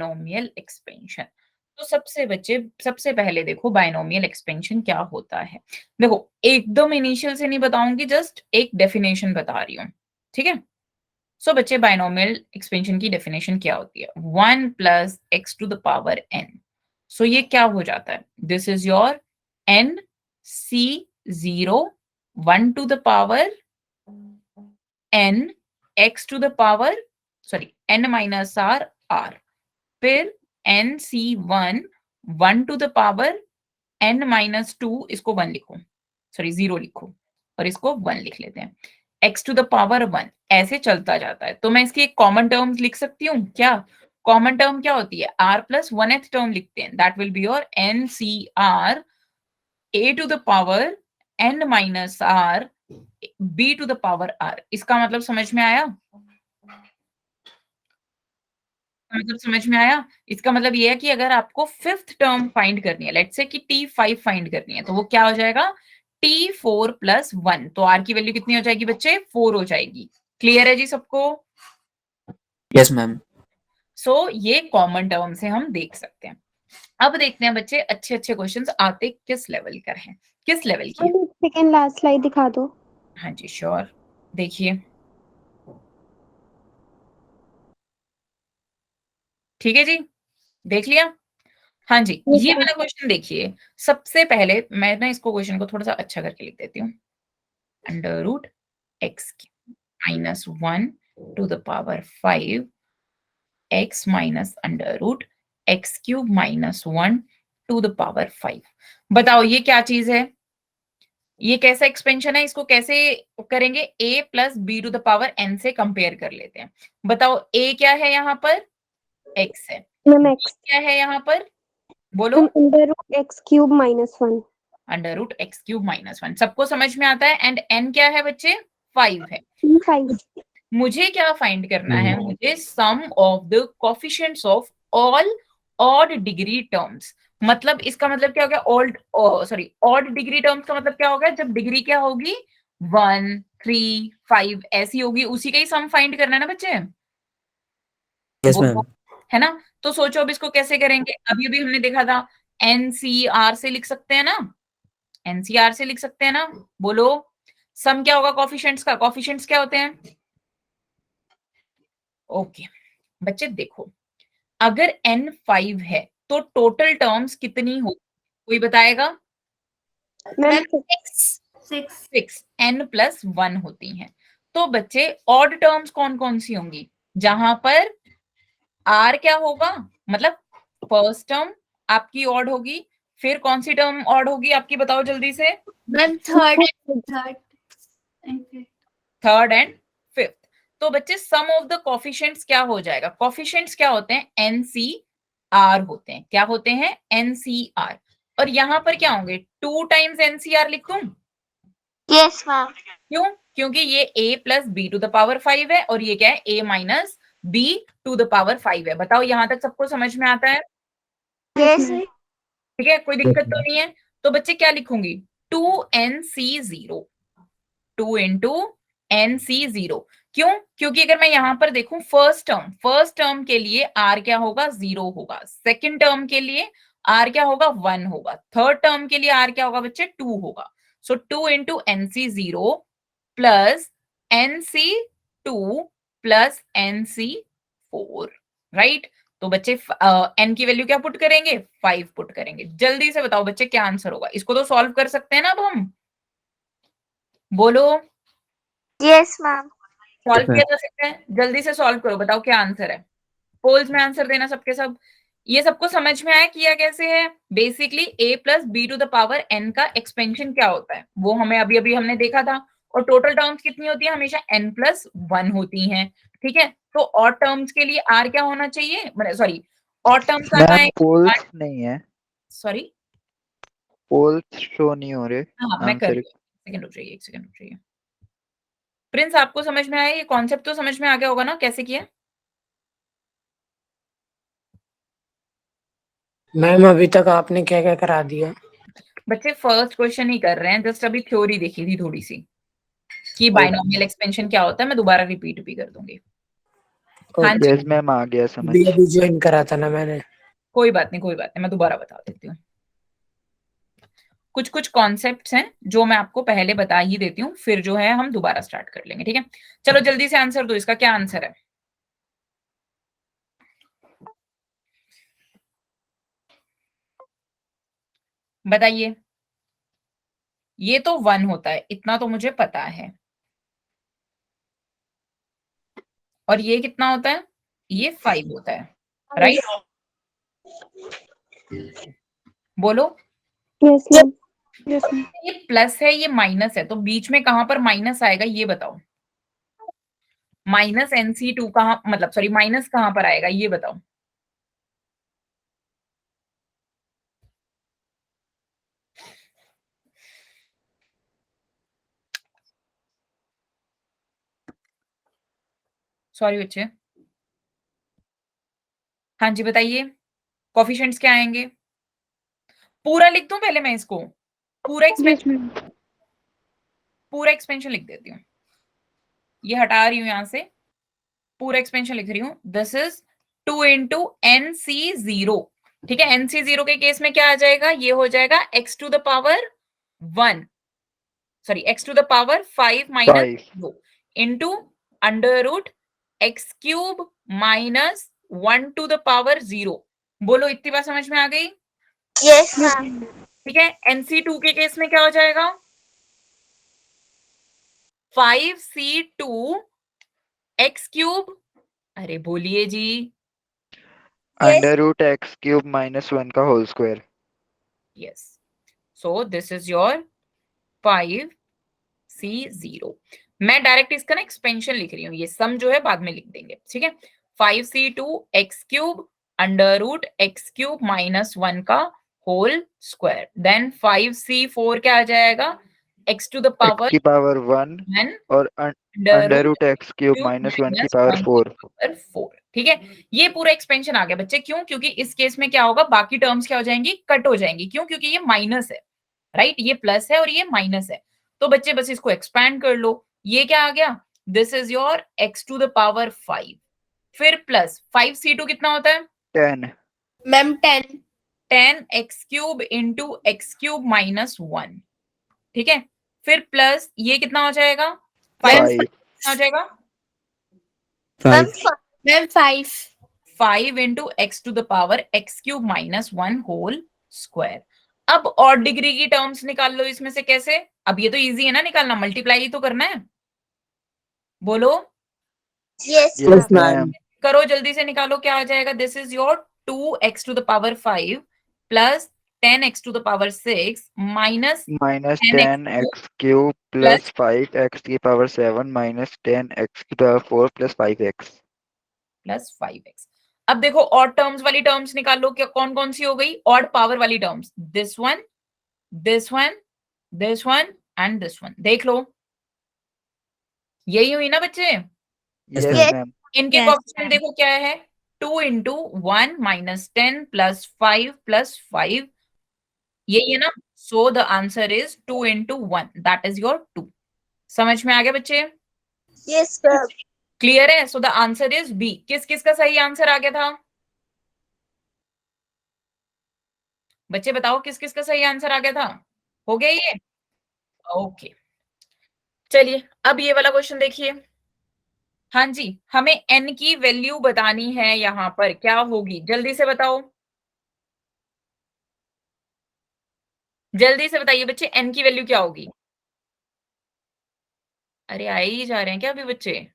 Binomial expansion. तो सबसे पहले देखो बायनोमियल एक्सपेंशन क्या होता है। देखो एकदम इनिशियल से नहीं बताऊंगी, जस्ट एक डेफिनेशन बता रही हूँ, ठीक है। सो बच्चे बायनोमियल एक्सपेंशन की डेफिनेशन क्या होती है, 1 plus x to the power n. So ये क्या हो जाता है, this is your n c 0 1 to the power n x to the power sorry n minus r r, फिर n c 1 to the power n minus 2, इसको 1 लिखो, sorry 0 लिखो और इसको 1 लिख लेते हैं, x टू द पावर 1, ऐसे चलता जाता है। तो मैं इसकी एक कॉमन टर्म लिख सकती हूँ क्या, कॉमन टर्म क्या होती है, r प्लस 1th टर्म लिखते हैं, that will be your n C r a to the power n minus r b to the power r। इसका मतलब समझ में आया, मतलब समझ में आया। इसका मतलब ये है कि अगर आपको 5th टर्म फाइंड करनी है, लेट्स से कि t5 फाइंड करनी है, तो वो क्या हो जाएगा, t4 प्लस 1। तो r की वैल्यू कितनी हो जाएगी बच्चे, 4 हो जाएगी। क्लियर है जी सबको। Yes ma'am. सो ये कॉमन टर्म से हम देख सकते हैं। अब देखते हैं बच्चे अच्छे अच्छे क्वेश्चंस आते किस लेवल कर हैं, किस लेवल की है। सेकंड लास्ट स्लाइड दिखा दो। हाँ जी श्योर, देखिए ठीक है जी, देख लिया। हाँ जी ये वाला क्वेश्चन देखिए, सबसे पहले मैं ना इसको क्वेश्चन को थोड़ा सा अच्छा करके लिख देती हूँ, under root x minus 1 to the power 5 x minus under root x cube minus 1 to the power 5। बताओ ये क्या चीज है, ये कैसा एक्सपेंशन है, इसको कैसे करेंगे, a plus B to the power n से कंपेयर कर लेते हैं। बताओ a क्या है यहाँ पर, x है, मैम b एक्स क्या है यहाँ पर, बोलो, under root x cube minus 1। Under root x cube minus 1, सबको समझ में आता है। एंड n क्या है बच्चे, 5 है। 5। मुझे क्या फाइंड करना है, मुझे sum of the coefficients of all odd degree terms. मतलब इसका मतलब क्या हो गया, old sorry odd degree terms का मतलब क्या होगा, जब डिग्री क्या होगी 1 3 5 ऐसी होगी, उसी का ही सम फाइंड करना है ना बच्चे, यस बोलो, मैम। है ना। तो सोचो अब इसको कैसे करेंगे, अभी अभी हमने देखा था एनसीआर से लिख सकते हैं ना, एनसीआर से लिख सकते हैं ना, बोलो सम क्या होगा कोफिशिएंट्स का, कोफिशिएंट्स क्या होते हैं। ओके बच्चे देखो, अगर n 5 है तो टोटल टर्म्स कितनी हो, कोई बताएगा, मैम 6 n प्लस 1 होती हैं। तो बच्चे ऑड टर्म्स कौन कौन सी होंगी, जहां पर r क्या होगा, मतलब फर्स्ट टर्म आपकी ऑड होगी, फिर कौन सी टर्म ऑड होगी आपकी, बताओ जल्दी से, थर्ड एंड फिफ्थ। तो बच्चे सम ऑफ द कोफिशिएंट्स क्या हो जाएगा, कोफिशिएंट्स क्या होते हैं, एनसीआर होते हैं, क्या होते हैं, एनसीआर। और यहां पर क्या होंगे, 2 टाइम्स एनसीआर लिख दूं, यस मैम। क्यों, क्योंकि ये a plus B to the power 5 है और ये क्या है, a minus B to the power 5 है। बताओ यहां तक सबको समझ में आता है, यस ठीक है, कोई दिक्कत तो नहीं है। तो बच्चे क्या लिखूंगी, 2nc0, 2 इंटू nc0, क्यों, क्योंकि अगर मैं यहां पर देखूं फर्स्ट टर्म के लिए r क्या होगा, 0 होगा, सेकंड टर्म के लिए r क्या होगा, 1 होगा, थर्ड टर्म के लिए r क्या होगा बच्चे, 2 होगा। सो 2 into nc0 plus nc2 plus nc4, right. तो बच्चे n की वैल्यू क्या पुट करेंगे, 5 पुट करेंगे। जल्दी से बताओ बच्चे क्या आंसर होगा, इसको तो सॉल्व कर सकते हैं ना अब हम, बोलो, यस मैम। सॉल्व किया जा सकता है, जल्दी से सॉल्व करो, बताओ क्या आंसर है, पोल्स में आंसर देना सबके सब। ये सबको समझ में आया किया कैसे है, basically a plus B to the power n का एक्सपेंशन क्या होता है वो हमें अभी अभी हमने देखा था। और टोटल टर्म्स कितनी होती है, हमेशा n प्लस 1 होती हैं, ठीक है। तो ऑड टर्म्स के लिए r क्या होना चाहिए, सॉरी ऑड टर्म्स आना है, मैम पोल्स नहीं है, सॉरी पोल्स शो नहीं हो रहे हाँ मैं कर आंसर। रही हूँ, सेकंड रुक जाइए, एक सेकंड रुक जाइए। प्रिंस आपको समझ में आया, ये कॉन्सेप्ट तो समझ में आ गया होगा ना कैसे किया। मैम अभी तक आपने क्या क्या करा दिया। बच्चे फर्स्ट क्वेश्चन ही कर रहे हैं, जस्ट अभी थ्योरी देखी थी थोड़ी सी कि बायनोमियल एक्सपेंशन क्या होता है, मैं दोबारा रिपीट भी कर दूंगी। हाँ जी, यस मैम, आ गया समझ। अभी अभी ज्वाइन करा था ना मैंने। कोई बात नहीं, कोई बात नहीं, मैं दोबारा बता देती हूँ। कुछ कुछ कॉन्सेप्ट्स हैं जो मैं आपको पहले बता ही देती हूँ, फिर जो है हम दोबारा स्टार्ट कर लेंगे, ठीक है। चलो जल्दी से आंसर दो, इसका क्या आंसर है? बताइए। ये तो 1 होता है, इतना तो मुझे पता है। और ये कितना होता है? ये 5 होता है, राइट? बोलो। Yes ma'am. Yes ma'am. ये प्लस है, ये माइनस है, तो बीच में कहां पर माइनस आएगा ये बताओ। माइनस NC2 कहां, मतलब सॉरी, माइनस कहां पर आएगा ये बताओ। सॉरी बच्चे। हाँ जी बताइए, कोफिशिएंट्स क्या आएंगे? पूरा लिख दूं पहले मैं इसको? पूरा यस एक्सपेंशन, मैम। पूरा एक्सपेंशन लिख देती हूँ। ये हटा रही हूँ यहां से, पूरा एक्सपेंशन लिख रही हूँ। दिस इज 2 इंटू NC0, ठीक है। NC0 के केस में क्या आ जाएगा? ये हो जाएगा x to the power 1, sorry x to the power 5 minus 5 0 into under root x cube minus 1 to the power 0। बोलो, इतनी बात समझ में आ गई? Yes, ma'am. ठीक है। NC2 के केस में क्या हो जाएगा? 5C2 एक्स क्यूब, अरे बोलिए जी। अंडर रूट एक्स क्यूब -1 का whole square. Yes, so this is your 5C0। मैं डायरेक्ट इसका ना एक्सपेंशन लिख रही हूँ, ये सम जो है बाद में लिख देंगे, ठीक है। 5C2 x cube under root x cube -1 का होल स्क्वायर, देन 5C4 क्या आ जाएगा? X to the x power की पावर 1 1 और under under root root x cube cube -1 की माइनस पावर 1 4। पावर 4, ठीक है। ये पूरा एक्सपेंशन आ गया बच्चे। क्यों? क्योंकि इस केस में क्या होगा, बाकी टर्म्स क्या हो जाएंगी? कट हो जाएंगी। क्यों? क्योंकि ये माइनस है, राइट? ये प्लस है और ये माइनस है, तो बच्चे बस इसको एक्सपैंड कर लो। ये क्या आ गया? This is your x to the power 5, फिर प्लस 5C2 कितना होता है? 10 Ma'am, 10. 10 x cube into x cube -1, ठीक है। फिर प्लस ये कितना हो जाएगा? 5 5 कितना हो जाएगा? Ma'am, 5 Ma'am, 5. 5 into x to the power x cube -1 whole square. अब और डिग्री की टर्म्स निकाल लो इसमें से। कैसे? अब ये तो इजी है ना निकालना, मल्टीप्लाई ही तो करना है। बोलो, Yes, yes yes ma'am. Ma'am. करो जल्दी से, निकालो क्या आ जाएगा। This is your 2x to the power 5 plus 10x to the power 6 minus -10 x cube plus 5 x की पावर 7 -10 एक्स की power 4 plus 5x। Plus 5x। अब देखो ऑड टर्म्स वाली टर्म्स निकालो, क्या कौन कौन सी हो गई? ऑड पावर वाली terms, this one, this one, this one and this one. देख लो, यही हुई ना बच्चे? Yes, yes ma'am. मैम। इनके Yes, कोएफिशिएंट देखो क्या है? 2 इंटू 1 -10 प्लस 5 प्लस 5, यही है ना? सो the answer is 2 into 1, that is your 2। समझ में आ गया बच्चे? Yes, ma'am. क्लियर है? So the answer is B. किस किस का सही आंसर आ गया था बच्चे? बताओ किस किस का सही आंसर आ गया था? हो गया ये? ओके, चलिए अब ये वाला क्वेश्चन देखिए। हाँ जी, हमें n की वैल्यू बतानी है, यहां पर क्या होगी जल्दी से बताओ। जल्दी से बताइए बच्चे, n की वैल्यू क्या होगी? अरे आए ही जा रहे हैं क्या अभी बच्चे?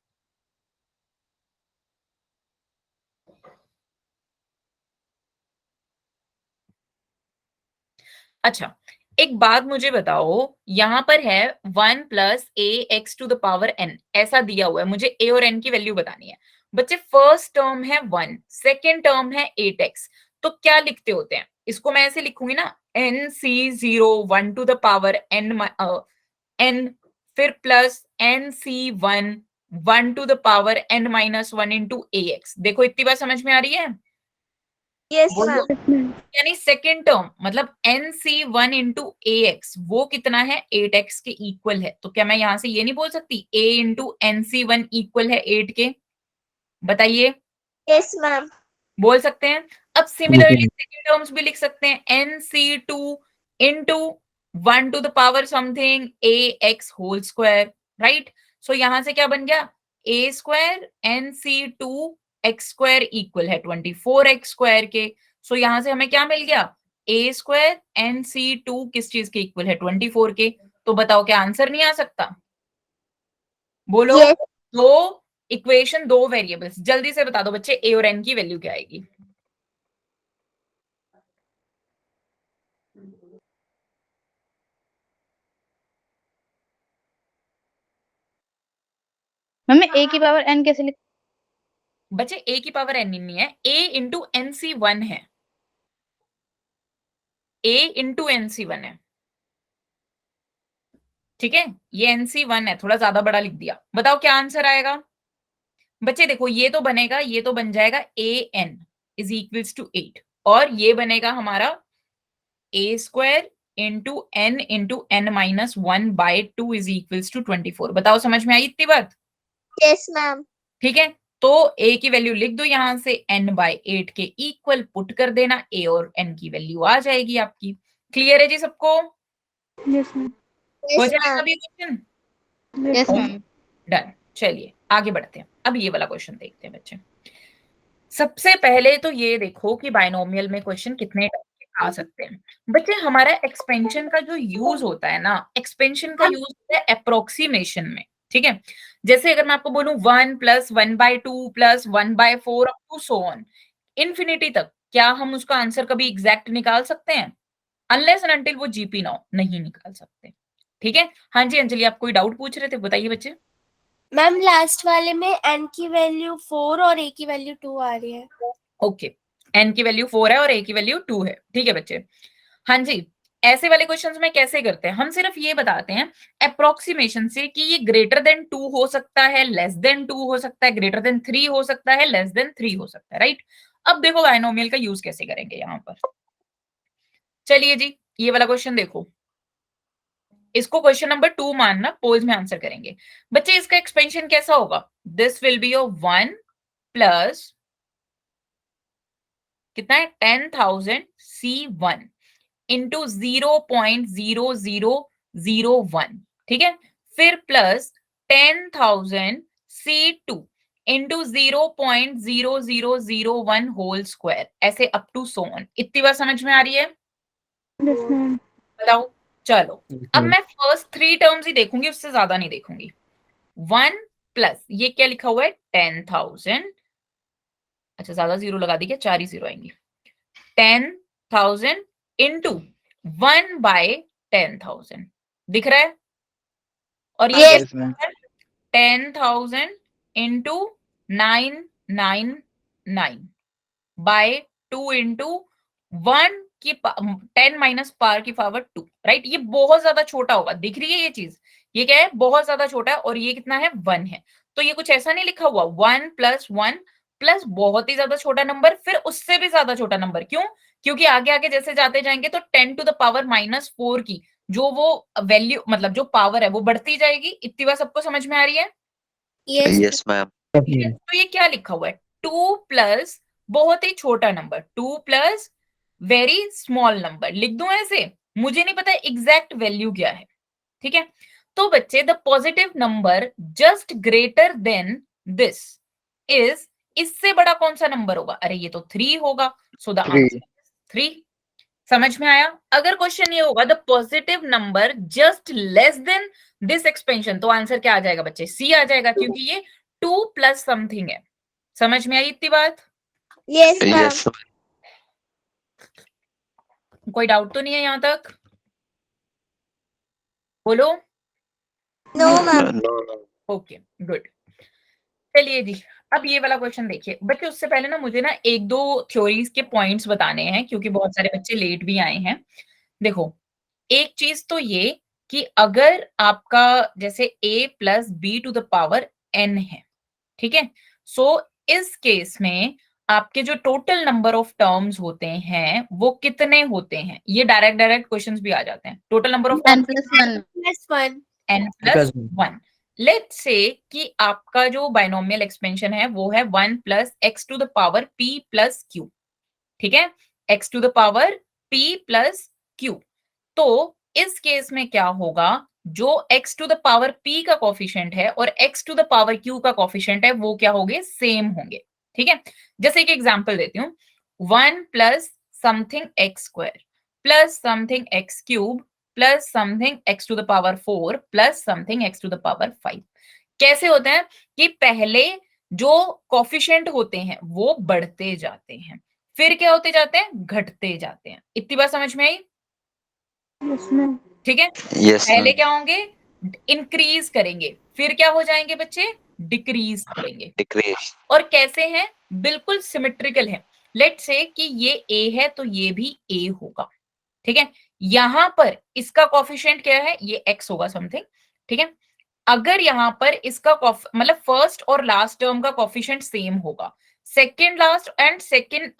अच्छा, एक बात मुझे बताओ, यहां पर है 1 plus a x to the power n, ऐसा दिया हुआ है, मुझे a और n की वैल्यू बतानी है। बच्चे फर्स्ट टर्म है 1, सेकेंड टर्म है 8x, तो क्या लिखते होते हैं? इसको मैं ऐसे लिखूंगी ना, NC0 1 to the power n, फिर plus NC1 1 to the power n-1 into ax। देखो इतनी बात समझ में आ रही है? Yes, बोलो। ma'am. Yes ma'am. यानी सेकेंड टर्म मतलब NC1 इंटू ax, वो कितना है? 8x के इक्वल है। तो क्या मैं यहां से ये नहीं बोल सकती a इंटू NC1 इक्वल है 8 के? बताइए, Yes, ma'am. बोल सकते हैं। अब सिमिलरली सेकंड टर्म्स भी लिख सकते हैं, nc2 into 1 to the power something ax whole square, right. So यहां से क्या बन गया, a square nc2 x square equal है 24x स्क्वायर के। सो यहां से हमें क्या मिल गया, a स्क्वायर nc2 किस चीज के इक्वल है, 24 के। तो बताओ क्या आंसर नहीं आ सकता, बोलो। Yes. दो इक्वेशन, दो वेरिएबल्स, जल्दी से बता दो बच्चे a और n की वैल्यू क्या आएगी। मम्मी a की पावर n कैसे लिख? बच्चे a की पावर n नहीं है, a इंटू nc1 है, a इंटू nc1 है, ठीक है। ये nc1 है, थोड़ा ज्यादा बड़ा लिख दिया। बताओ क्या आंसर आएगा बच्चे। देखो ये तो बनेगा, ये तो बन जाएगा an इज इक्वल्स टू 8, और ये बनेगा हमारा a square into n minus 1 by 2 is equals to 24। बताओ समझ में आई इतनी बात, Yes, ma'am. ठीक है। तो a की वैल्यू लिख दो यहां से, n बाय 8 के इक्वल पुट कर देना, a और n की वैल्यू आ जाएगी आपकी। क्लियर है जी सबको, Yes, ma'am. हो Yes, जाएगा ma'am. अभी क्वेश्चन, यस मैम। डन। चलिए आगे बढ़ते हैं, अब ये वाला क्वेश्चन देखते हैं बच्चे। सबसे पहले तो ये देखो कि बाइनोमियल में क्वेश्चन कितने टाइप के आ सकते हैं बच्चे। हमारा एक्सपेंशन का जो यूज होता है ना, एक्सपेंशन का यूज होता है अप्रोक्सीमेशन में, ठीक है। जैसे अगर मैं आपको बोलूं 1 + 1/2 + 1/4 up to so on infinity तक, क्या हम उसका आंसर कभी एग्जैक्ट निकाल सकते हैं? अनलेस एंड अनटिल वो जीपी ना हो, नहीं निकाल सकते, ठीक है। हाँ जी अंजलि, आप कोई डाउट पूछ रहे थे, बताइए बच्चे। मैम लास्ट वाले में n की वैल्यू 4 और a की वैल्यू 2 आ रही है। ओके, n की वैल्यू 4 है और a की वैल्यू 2 है, ठीक है बच्चे। हाँ जी, ऐसे वाले क्वेश्चंस में कैसे करते हैं, हम सिर्फ ये बताते हैं अप्रोक्सीमेशन से कि ये ग्रेटर देन 2 हो सकता है, लेस देन 2 हो सकता है, ग्रेटर देन 3 हो सकता है, लेस देन 3 हो सकता है, राइट। अब देखो बाइनोमियल का यूज कैसे करेंगे यहाँ पर। चलिए जी, ये वाला क्वेश्चन देखो, इसको क्वेश्चन नंबर 2 मानना, पोल्स में आंसर करेंगे बच्चे। इसका एक्सपेंशन कैसा होगा, this will be your 1 plus कितना है 10,000 C1 इंटू 0.0001, ठीक है। फिर plus 10,000 C2 into 0.0001 whole square, ऐसे अप टू सो ऑन। इतनी बात समझ में आ रही है, Yes, ma'am. बताओ। चलो अब मैं फर्स्ट 3 टर्म्स ही देखूंगी, उससे ज्यादा नहीं देखूंगी। 1 प्लस ये क्या लिखा हुआ है 10,000, अच्छा ज्यादा जीरो लगा दी क्या, 4 ही जीरो आएंगे। 10,000 इंटू 1/10,000 दिख रहा है, और ये Yes, ma'am. 10,000 into 999 bye 2 into 1 की 10 माइनस पावर की पावर 2, राइट। ये बहुत ज्यादा छोटा होगा, दिख रही है ये चीज, ये क्या है बहुत ज्यादा छोटा है, और ये कितना है 1 है। तो ये कुछ ऐसा नहीं लिखा हुआ 1 + 1 प्लस बहुत ही ज्यादा छोटा नंबर, फिर उससे भी ज्यादा छोटा नंबर। क्यों? क्योंकि आगे आगे जैसे जाते जाएंगे तो 10 टू द पावर -4 की जो वो वैल्यू, मतलब जो पावर है वो बढ़ती जाएगी। इतनी बात सबको समझ में आ रही है? Yes. Yes, ma'am. ठीक है, तो ये क्या लिखा हुआ है 2 प्लस बहुत ही छोटा number, 2 plus very small number, लिख दूं ऐसे, मुझे नहीं पता एग्जैक्ट वैल्यू क्या है, ठीक है। तो बच्चे the positive number just greater than this is, इससे बड़ा कौन सा नंबर होगा, अरे ये तो 3 होगा, सो द 3. आंसर 3। समझ में आया? अगर क्वेश्चन ये होगा the positive number just less than this expansion, तो आंसर क्या आ जाएगा बच्चे, सी आ जाएगा, क्योंकि ये 2 प्लस समथिंग है। समझ में आई इतनी बात? Yes, ma'am. Yes, ma'am. कोई डाउट तो नहीं है यहां तक, बोलो। No, ma'am. No, no. Okay good. चलिए जी, अब ये वाला क्वेश्चन देखिए बच्चे। उससे पहले ना मुझे ना एक दो थ्योरीज के पॉइंट्स बताने हैं, क्योंकि बहुत सारे बच्चे लेट भी आए हैं। देखो एक चीज तो ये कि अगर आपका जैसे a + b to the power n है, ठीक है। सो इस केस में आपके जो टोटल नंबर ऑफ टर्म्स होते हैं वो कितने होते हैं, ये डायरेक्ट क्वेश्चंस भी आ जाते हैं। Total number of n + 1। Plus 1. n + Plus 1, let's say कि आपका जो बाइनोमियल एक्सपेंशन है वो है 1 plus x to the power p plus q, ठीक है, x to the power p plus q। तो इस केस में क्या होगा, जो x to the power p का कोफिशिएंट है और x to the power q का कोफिशिएंट है वो क्या होंगे, सेम होंगे, ठीक है। जैसे एक एग्जांपल देती हूँ, 1 plus something x square plus something x cube plus something x to the power 4 प्लस something x to the power 5। कैसे होता है कि पहले जो कोफिशिएंट होते हैं वो बढ़ते जाते हैं, फिर क्या होते जाते हैं, घटते जाते हैं। इतनी बात समझ में आई? Yes, ma'am. ठीक है, Yes, पहले ma'am. क्या होंगे, इंक्रीज करेंगे, फिर क्या हो जाएंगे बच्चे, डिक्रीज करेंगे। Decrease. और कैसे हैं, बिल्कुल सिमेट्रिकल है। लेट्स से कि ये a है तो ये भी a होगा, ठीक है। यहां पर इसका कोफिशिएंट क्या है, ये x होगा समथिंग, ठीक है। अगर यहां पर इसका मतलब फर्स्ट और लास्ट टर्म का कोफिशिएंट सेम होगा, second last and second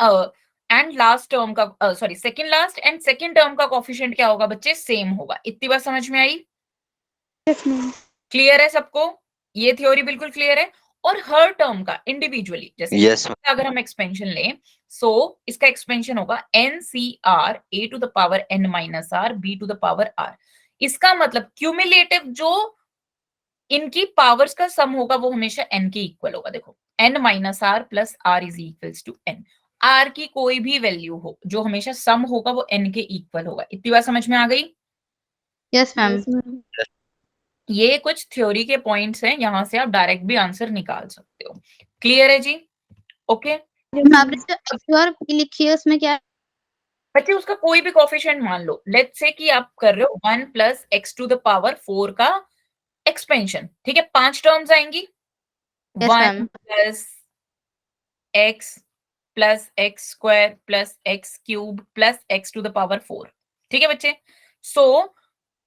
last term का sorry second last and second term का कोफिशिएंट क्या होगा बच्चे, सेम होगा। इतनी बात समझ में आई? Yes, ma'am. क्लियर है सबको? ये थ्योरी बिल्कुल क्लियर है। और हर टर्म का इंडिविजुअली, जैसे Yes, ma'am. अगर हम एक्सपेंशन लें, सो इसका एक्सपेंशन होगा NCR a to the power n minus r b to the power r। इसका मतलब क्यूमुलेटिव जो इनकी पावर्स का सम होगा वो हमेशा n के इक्वल होगा। देखो n minus r plus r is equals to n, r की कोई भी वैल्यू हो जो हमेशा सम होगा वो n के इक्वल होगा। इतनी बात समझ में आ गई? Yes ma'am. Yes, ma'am. ये कुछ थ्योरी के पॉइंट्स हैं, यहां से आप डायरेक्ट भी आंसर निकाल सकते हो। क्लियर है जी? ओके Yes, आपने ma'am. जो x और p लिखी है उसमें क्या है? बच्चे, उसका कोई भी कोफिशिएंट मान लो। लेट्स से कि आप कर रहे हो 1 plus x to the power 4 का एक्सपेंशन, ठीक है। 5 टर्म्स आएंगी, yes 1 ma'am. Plus x plus x square plus x cube plus x to the power 4, ठीक है बच्चे। सो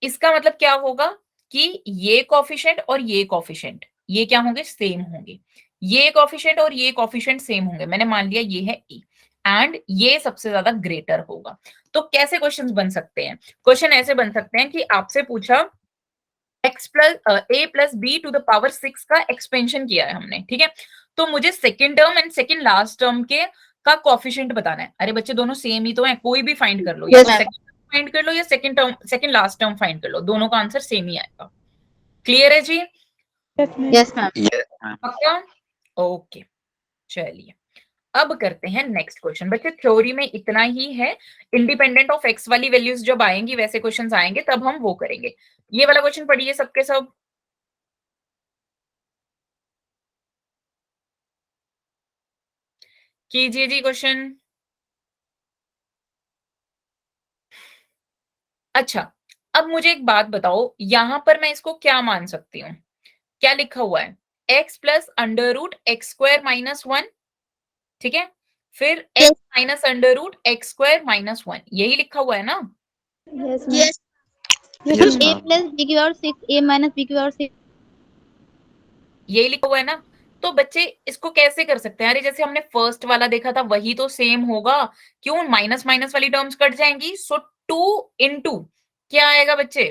इसका मतलब क्या होगा कि ये कोफिशिएंट और ये कोफिशिएंट ये क्या होंगे, सेम होंगे। ये कोफिशिएंट और ये कोफिशिएंट सेम होंगे। मैंने मान लिया ये है e एंड ये सबसे ज्यादा ग्रेटर होगा। तो कैसे क्वेश्चंस बन सकते हैं? क्वेश्चन ऐसे बन सकते हैं कि आपसे पूछा x plus a plus B to the power 6 का एक्सपेंशन किया है हमने, ठीक है। तो मुझे second term and second last term के का कोफिशिएंट बताना है। अरे बच्चे, दोनों सेम ही तो है, कोई भी फाइंड कर लो, या Yes, तो ma'am. सेकंड फाइंड कर लो या second term second last term find कर लो, दोनों का आंसर सेम ही आएगा। क्लियर है जी? Yes, ma'am. Yes ma'am. Yes, ma'am. पक्का? ओके, चलिए अब करते हैं नेक्स्ट क्वेश्चन। बच्चे थ्योरी में इतना ही है, इंडिपेंडेंट ऑफ एक्स वाली वैल्यूज जब आएंगी वैसे क्वेश्चंस आएंगे तब हम वो करेंगे। ये वाला क्वेश्चन पढ़िए सबके सब। कीजिए जी क्वेश्चन। अच्छा, अब मुझे एक बात बताओ, यहां पर मैं इसको क्या मान सकती हूँ? क्या लिखा हुआ है, x प्लस under root x square minus 1, ठीक है। फिर x Yes. Minus under root x square minus 1, यही लिखा हुआ है ना? Yes, ma'am. Yes Yes, Yes, ma'am. a ma'am. Plus b की पावर 6 a माइनस b की पावर 6। यही लिखा हुआ है ना? तो बच्चे इसको कैसे कर सकते हैं? अरे जैसे हमने फर्स्ट वाला देखा था वही तो सेम होगा। क्यों? माइनस माइनस वाली टर्म्स कट जाएंगी। सो 2 इंटू क्या आएगा बच्चे,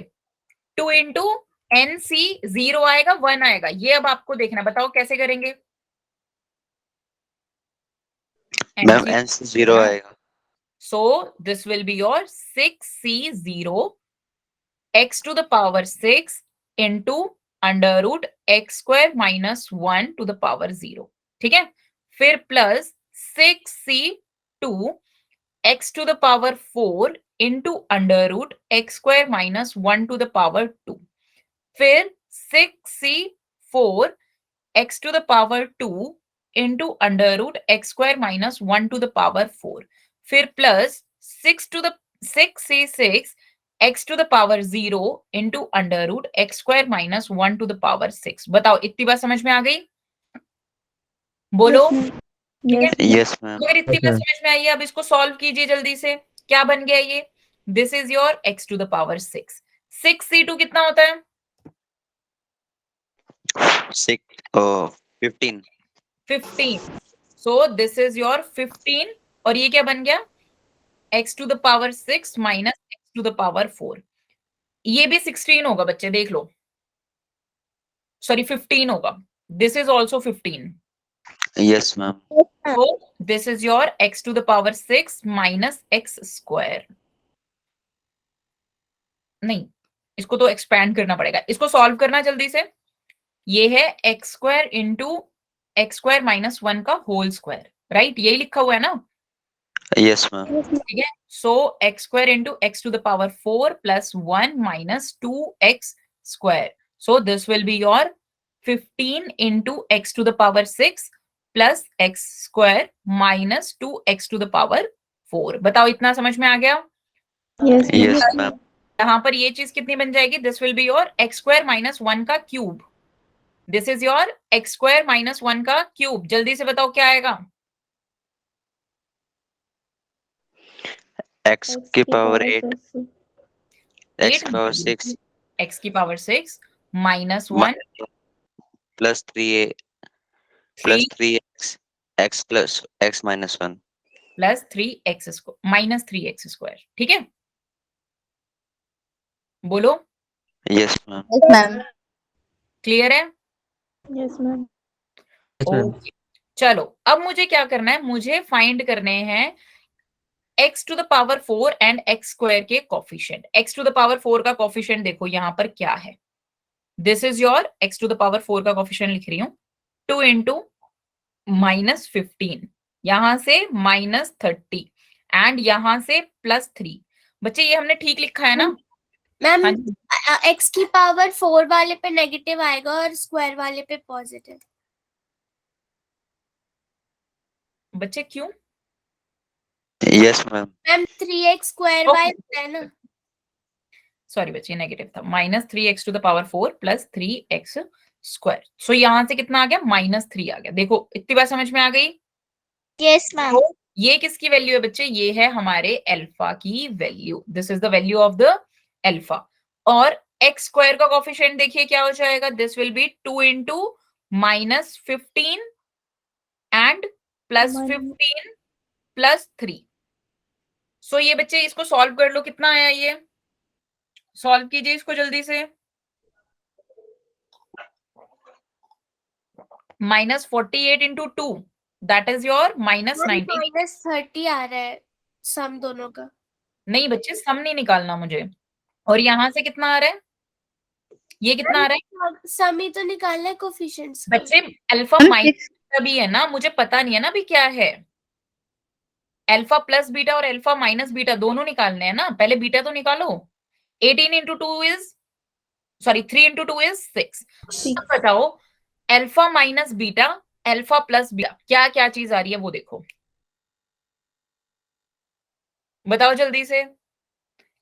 2 इंटू NC 0 आएगा 1 आएगा। ये अब आपको देखना, बताओ कैसे करेंगे? मैम NC NC 0 आएगा। So this will be your 6C0 x to the power 6 into under root x square minus 1 to the power 0, ठीक है। फिर plus 6C2 x to the power 4 into under root x square minus 1 to the power 2। फिर 6C4 x to the power 2 into under root x square minus 1 to the power 4। फिर plus 6C6 x to the power 0 into under root x square minus 1 to the power 6। बताओ इतनी बात समझ में आ गई? बोलो। Yes, ma'am. ठीक है, Yes, ma'am. अगर इतनी बात समझ में आई है, अब इसको सॉल्व कीजिए जल्दी से। क्या बन गया ये? This is your x to the power 6। 6C2 कितना होता है? 15. 15। सो दिस इज योर 15 और ये क्या बन गया? x to the power 6 minus x to the power 4। ये भी 16 होगा बच्चे, देख लो। सॉरी 15 होगा, this is also 15, Yes, ma'am. so this is your x to the power 6 minus x square. नहीं, इसको तो एक्सपैंड करना पड़ेगा, इसको सॉल्व करना जल्दी से। ये है x square into x square minus 1 का होल स्क्वायर, राइट? यही लिखा हुआ है ना? Yes, ma'am. ठीक है, so x square into x to the power 4 plus 1 minus 2x square, so this will be your 15 into x to the power 6 plus x square minus 2x to the power 4। बताओ इतना समझ में आ गया? Yes. Yes, ma'am. यहाँ पर ये चीज कितनी बन जाएगी? This will be your x square minus 1 का cube, this is your x square minus 1 का क्यूब। जल्दी से बताओ क्या आएगा? X की पावर 8, X 8 की पावर 6 x की power 6 minus 1 plus 3a plus 3x x plus x minus 1 plus 3x square minus 3x square. ठीक है, बोलो Yes, ma'am. Yes, ma'am. Clear है? Yes, ma'am. Yes, ma'am. Okay, चलो अब मुझे क्या करना है? मुझे फाइंड करने हैं x to the power 4 and x square के coefficient. x to the power 4 का कोफिशिएंट देखो यहाँ पर क्या है, this is your x to the power 4 का कोफिशिएंट लिख रही हूँ 2 इंटू माइनस 15, यहां से माइनस 30 एंड यहां से प्लस 3। बच्चे ये हमने ठीक लिखा है ना? मैम हाँ जी, x की पावर 4 वाले पे नेगेटिव आएगा और स्क्वायर वाले पे पॉजिटिव। बच्चे क्यों? Yes, ma'am. Ma'am 3x square Okay. By है ना? सॉरी बच्चे, नेगेटिव था, minus 3x to the power 4 plus 3x square. So यहां से कितना आ गया? माइनस 3 आ गया। देखो इतनी बात समझ में आ गई? Yes ma'am. तो ये किसकी वैल्यू है बच्चे? ये है हमारे अल्फा की value, this is the value of the alpha. और x स्क्वायर का कोफिशिएंट देखिए क्या हो जाएगा, this will B 2 into minus 15 and plus 15 plus 3। सो ये बच्चे इसको सॉल्व कर लो, कितना आया? ये सॉल्व कीजिए इसको जल्दी से। Minus 48 into 2 that is your minus 90। Minus 30 आ रहा है सम दोनों का। नहीं बच्चे, सम नहीं निकालना मुझे। और यहां से कितना आ रहा है? ये कितना आ रहा है? सम ही तो निकालना है कोफिशिएंट्स। बच्चे अल्फा माइनस बीटा भी है ना, मुझे पता नहीं है ना भी क्या है। अल्फा प्लस बीटा और अल्फा माइनस बीटा दोनों निकालने हैं ना, पहले बीटा तो निकालो। 18 into 2 is sorry 3 into 2 is 6। अब बताओ alpha minus beta alpha plus beta क्या क्या चीज आ रही है वो देखो, बताओ जल्दी से।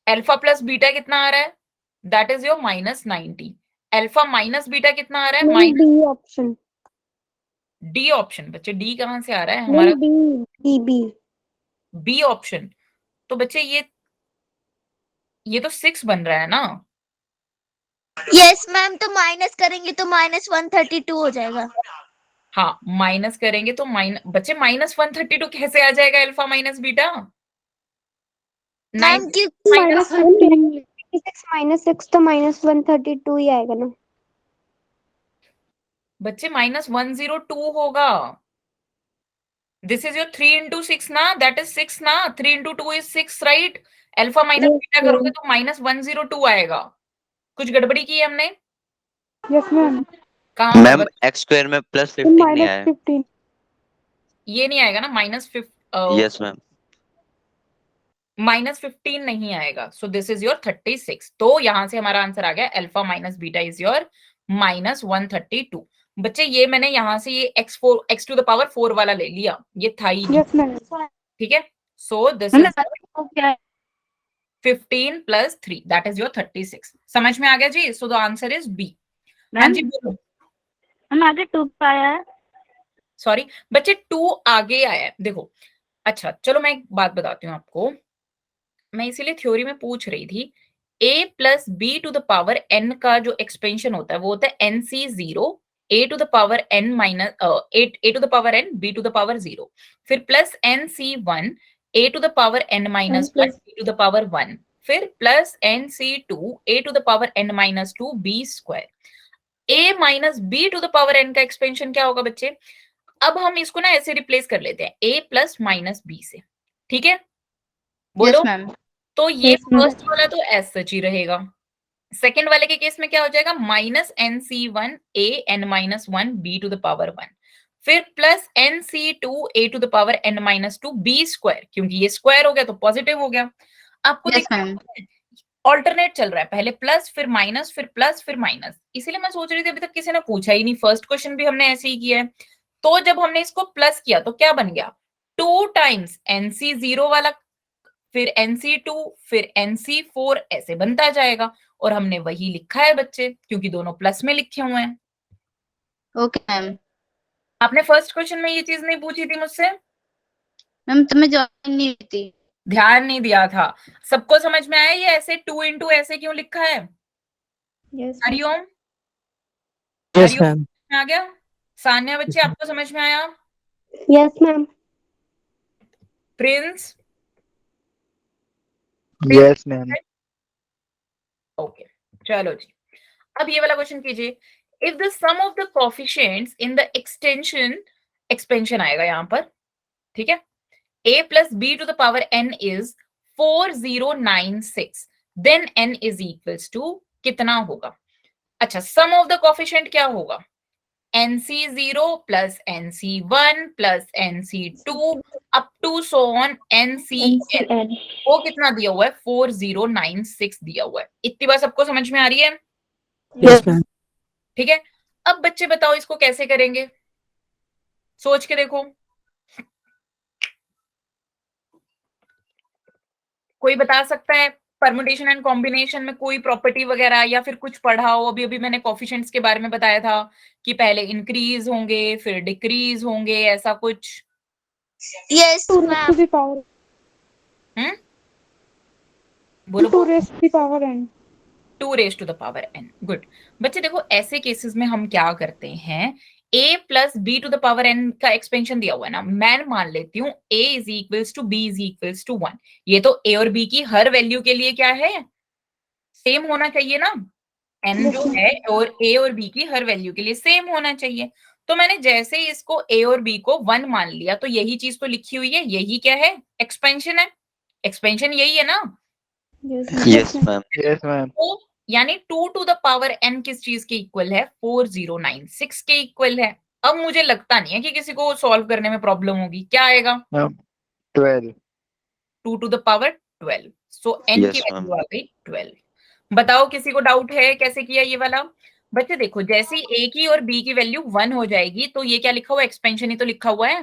अल्फा प्लस बीटा कितना आ रहा है? That is your minus 90। Alpha minus beta कितना आ रहा है? Minus D option. D option. बच्चे डी कहां से आ रहा है हमारा? B. B option. तो बच्चे ये तो 6 बन रहा है ना? यस मैम, तो माइनस करेंगे तो माइनस 132 हो जाएगा। हाँ, माइनस करेंगे तो बच्चे माइनस 132 कैसे आ जाएगा alpha minus beta? Ma'am Minus 15. 6 minus 6 तो minus 132 ही आएगा ना? बच्चे माइनस 102 होगा। दिस इज योर 3 इंटू 6 ना, दैट इज 6 ना, 3 into 2 is 6 right. Alpha minus beta करोगे तो माइनस 102 आएगा। कुछ गड़बड़ी की है हमने? Yes, ma'am. कहाँ मैम x स्क्वायर में प्लस 15 नहीं Minus आया। 15. ये नहीं आएगा ना, माइनस Yes, मैम. माइनस 15 नहीं आएगा। सो दिस इज योर 36। तो यहां से हमारा आंसर आ गया alpha minus beta is your minus 132। बच्चे ये मैंने यहां से ये x टू द पावर 4 वाला ले लिया, ये था ही नहीं। Yes, ma'am. ठीक है, so this is 15 plus 3 that is your 36। समझ में आ गया जी? So the answer is B. हाँ जी बोलो। हम आगे 2 आया है। सॉरी बच्चे 2 आगे आया है, देखो। अच्छा चलो मैं एक बात बताती हूँ आपको, मैं इसीलिए थ्योरी में पूछ रही थी। a plus B to the power n का जो एक्सपेंशन होता है वो होता है nc0 a to the power n minus a to the power n b to the power 0, फिर plus nc1 a to the power n minus 1 b to the power 1, फिर plus nc2 a to the power n minus 2 b square. a minus B to the power n का expansion क्या होगा बच्चे? अब हम इसको ना ऐसे रिप्लेस कर लेते हैं, a प्लस माइनस बी से, ठीक है? बोलो। मैम। तो ये Yes, ma'am. फर्स्ट वाला तो एज सच ही रहेगा। सेकेंड वाले के केस में क्या हो जाएगा? Minus n c one a n minus one b to the power one, फिर plus n c two a to the power n minus two b square, क्योंकि ये स्क्वायर हो गया तो पॉजिटिव हो गया। आपको ऑल्टरनेट चल रहा है, पहले प्लस फिर माइनस फिर प्लस फिर माइनस, इसीलिए मैं सोच रही थी अभी तक किसी ने पूछा ही नहीं, फर्स्ट क्वेश्चन भी हमने ऐसे ही किया है। तो जब हमने इसको प्लस किया तो क्या बन गया? 2 टाइम्स एनसी जीरो वाला, फिर NC2, फिर NC4, ऐसे बनता जाएगा। और हमने वही लिखा है बच्चे, क्योंकि दोनों प्लस में लिखे हुए हैं। Okay ma'am. आपने फर्स्ट क्वेश्चन में ये चीज नहीं पूछी थी मुझसे? मैम तुम्हें ज्वाइन नहीं थी, ध्यान नहीं दिया था। सबको समझ में आया ये ऐसे 2 इंटू ऐसे क्यों लिखा है? Yes. Hariom, yes ma'am. आ गया? सान्या बच्चे आपको समझ में आया? Yes, ma'am. Prince? Yes, ma'am. Okay, चलो जी। अब ये वाला क्वेश्चन कीजिए। If the sum of the coefficients in the expansion आएगा यहाँ पर, ठीक है? a plus b to the power n is 4096, then n is equals to कितना होगा? अच्छा, सम ऑफ द कोफिशिएंट क्या होगा? NC0 plus NC1 plus NC2 up to so on NCN, वो कितना दिया हुआ है? 4096 दिया हुआ है। इतनी बात सबको समझ में आ रही है? Yes ma'am. ठीक है। अब बच्चे बताओ इसको कैसे करेंगे, सोच के देखो। कोई बता सकता है परमुटेशन एंड कॉम्बिनेशन में कोई प्रॉपर्टी वगैरह, या फिर कुछ पढ़ा हो? अभी अभी मैंने कोफिशिएंट्स के बारे में बताया था कि पहले इंक्रीज होंगे फिर डिक्रीज होंगे, ऐसा कुछ। Yes, 2 raised ma'am. to the power. बोलो। 2 raised to the power n. 2 raised to the power n। Good. बच्चे देखो, ऐसे केसेस में हम क्या करते हैं, a plus B to the power n का एक्सपेंशन दिया हुआ है ना, मैं मान लेती हूँ a is equals to b is equals to 1। ये तो a और b की हर वैल्यू के लिए क्या है? सेम होना चाहिए ना। n जो है और a और b की हर वैल्यू के लिए सेम होना चाहिए। तो मैंने जैसे ही इसको a और b को 1 मान लिया, तो यही चीज तो लिखी हुई है, यही क्या है? एक्सपेंशन है। एक्सपेंशन यही है ना? Yes, Yes, ma'am. Yes, ma'am. तो यानी 2 टू द पावर n किस चीज के इक्वल है? 4096 के इक्वल है। अब मुझे लगता नहीं है कि किसी को सॉल्व करने में प्रॉब्लम होगी। क्या आएगा? 12. 2 to the power 12। So n Yes, की ma'am. वैल्यू आ गई 12। बताओ किसी को डाउट है कैसे किया ये वाला? बच्चे देखो, जैसे ही a की और b की वैल्यू 1 हो जाएगी, तो ये क्या लिखा हुआ है? एक्सपेंशन ही तो लिखा हुआ है।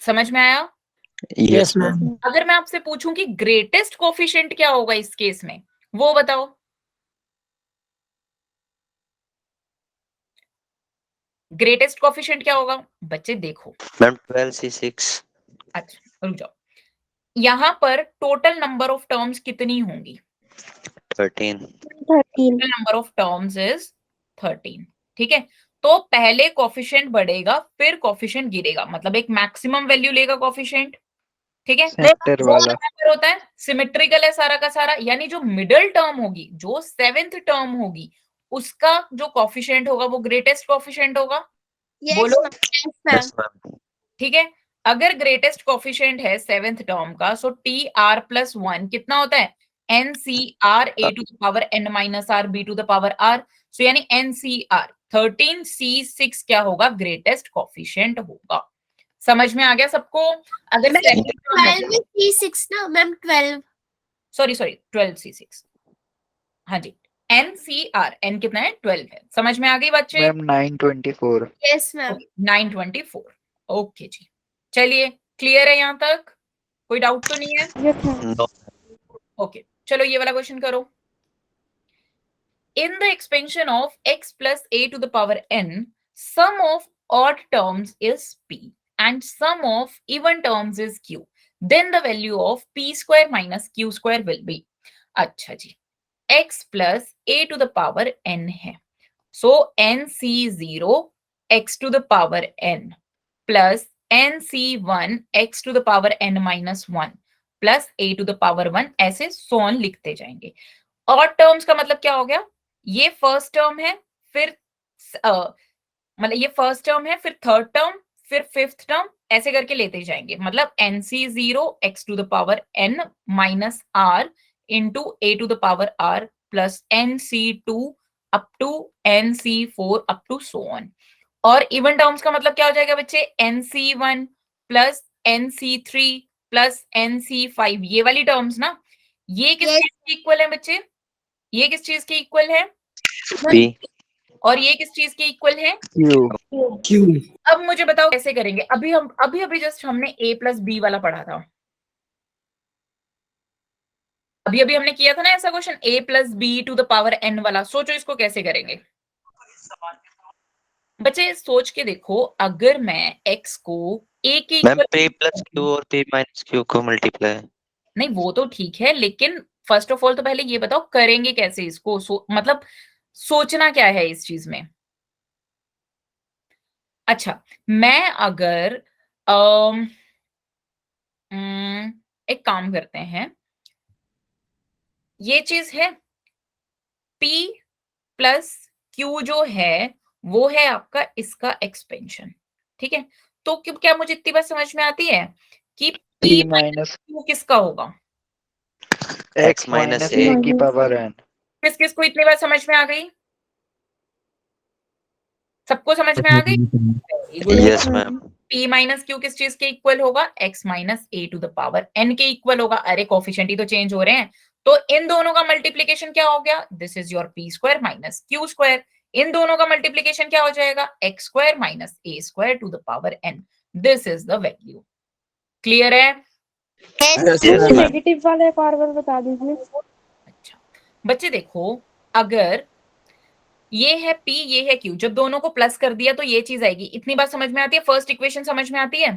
समझ में आया? Yes, ma'am. मैम। अगर मैं आपसे पूछूं कि ग्रेटेस्ट कोफिशिएंट क्या होगा इस केस में, वो बताओ। ग्रेटेस्ट कोफिशिएंट क्या होगा? बच्चे देखो, Ma'am, 12C6. अच्छा रुक जाओ, यहाँ पर टोटल नंबर ऑफ टर्म्स कितनी होंगी? 13. 13. Number of terms is 13। ठीक है, तो पहले कोफिशिएंट बढ़ेगा फिर कोफिशिएंट गिरेगा, मतलब एक मैक्सिमम वैल्यू लेगा कोफिशिएंट। ठीक है, सेंटर वो वाला। नंबर होता है, सिमेट्रिकल है सारा का सारा, यानी जो मिडिल टर्म होगी, जो 7th टर्म होगी, उसका जो कोफिशिएंट होगा वो ग्रेटेस्ट कोफिशिएंट होगा। Yes, बोलो। ma'am. Yes, ma'am. Yes, ma'am. ठीक है, अगर ग्रेटेस्ट कोफिशिएंट है 7th टर्म का, सो टी आर प्लस 1 कितना होता है? N C r a to the power n minus r b to the power r. So यानी एन सी आर 13C6 क्या होगा? ग्रेटेस्ट कोफिशिएंट होगा। समझ में आ गया सबको? अगर मैम 12 में C6 ना मैम 12। सॉरी 12C6, हाँ जी, NCR, n कितना है? 12 है। समझ में आ गई बच्चे? मैम 924. Yes ma'am. 924। ओके जी, चलिए क्लियर है यहाँ तक? कोई डाउट तो नहीं है? Yes, ma'am. No. ओके, चलो ये वाला क्वेश्चन करो। In the expansion of x plus a to the power n, sum of odd terms is p and sum of even terms is q. Then the value of p square minus q square will be। अच्छा जी, x plus a to the power n है, so nc0 x to the power n plus nc1 x to the power n minus 1 plus a to the power 1, ऐसे so on लिखते जाएंगे। Odd terms का मतलब क्या हो गया, ये फर्स्ट टर्म है, फिर मतलब ये फर्स्ट टर्म है, फिर थर्ड टर्म, फिर फिफ्थ टर्म, ऐसे करके लेते जाएंगे। मतलब NC0 x to the power n minus r into a to the power r plus NC2 up to NC4 up to so on. और इवन टर्म्स का मतलब क्या हो जाएगा बच्चे, NC1 plus NC3 plus NC5, ये वाली टर्म्स ना, ये किस Yes. चीज के इक्वल है बच्चे, ये किस चीज के इक्वल है, P और ये किस चीज के इक्वल है, Q Q. अब मुझे बताओ कैसे करेंगे। अभी जस्ट हमने a प्लस बी वाला पढ़ा था, अभी हमने किया था ना ऐसा question, a plus B to the power n वाला। सोचो इसको कैसे करेंगे बच्चे, सोच के देखो। अगर मैं x को a के ma'am equal, P plus Q और P माइनस Q को मल्टीप्लाई। नहीं वो तो ठीक है, लेकिन फर्स्ट ऑफ ऑल तो पहले ये बताओ करेंगे कैसे इसको, मतलब सोचना क्या है इस चीज में। अच्छा, मैं अगर एक काम करते हैं, ये चीज है P प्लस Q जो है वो है आपका इसका एक्सपेंशन, ठीक है। तो क्या मुझे इतनी बात समझ में आती है कि P P minus minus Q किसका होगा, x माइनस a की पावर n। किस किस को इतनी बात समझ में आ गई, सबको समझ में आ गई। Very good. Yes ma'am. P minus Q किस चीज के इक्वल होगा, x minus a to the power n के इक्वल होगा। अरे कोफिशिएंट ही तो चेंज हो रहे हैं, तो इन दोनों का मल्टीप्लीकेशन क्या हो गया, this is your p square minus q square. इन दोनों का मल्टीप्लीकेशन क्या हो जाएगा, x square minus a square to the power n। This is the value. Clear है? Yes, ma'am. नेगेटिव वाला एक और बार बता दीजिए। अच्छा बच्चे देखो, अगर ये है P ये है Q, जब दोनों को प्लस कर दिया तो ये चीज आएगी। इतनी बात समझ में आती है, फर्स्ट इक्वेशन समझ में आती है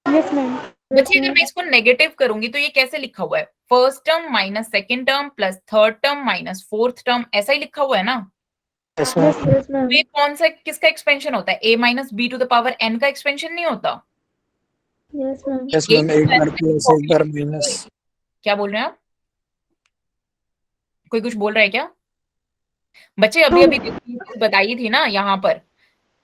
यस मैम। बच्चे। अगर मैं इसको नेगेटिव करूंगी तो ये कैसे लिखा हुआ है, first term minus second term plus third term minus fourth term, ऐसा ही लिखा हुआ है ना। Yes ma'am. ये कौन सा किसका एक्सपेंशन होता है, a minus B to the power n का एक्सपेंशन नहीं होता। Yes ma'am. Yes, ma'am. एक बार प्लस एक बार माइनस. क्या बोल रहे हैं आप, कोई कुछ बोल रहा है क्या बच्चे? अभी बताई थी ना यहाँ पर,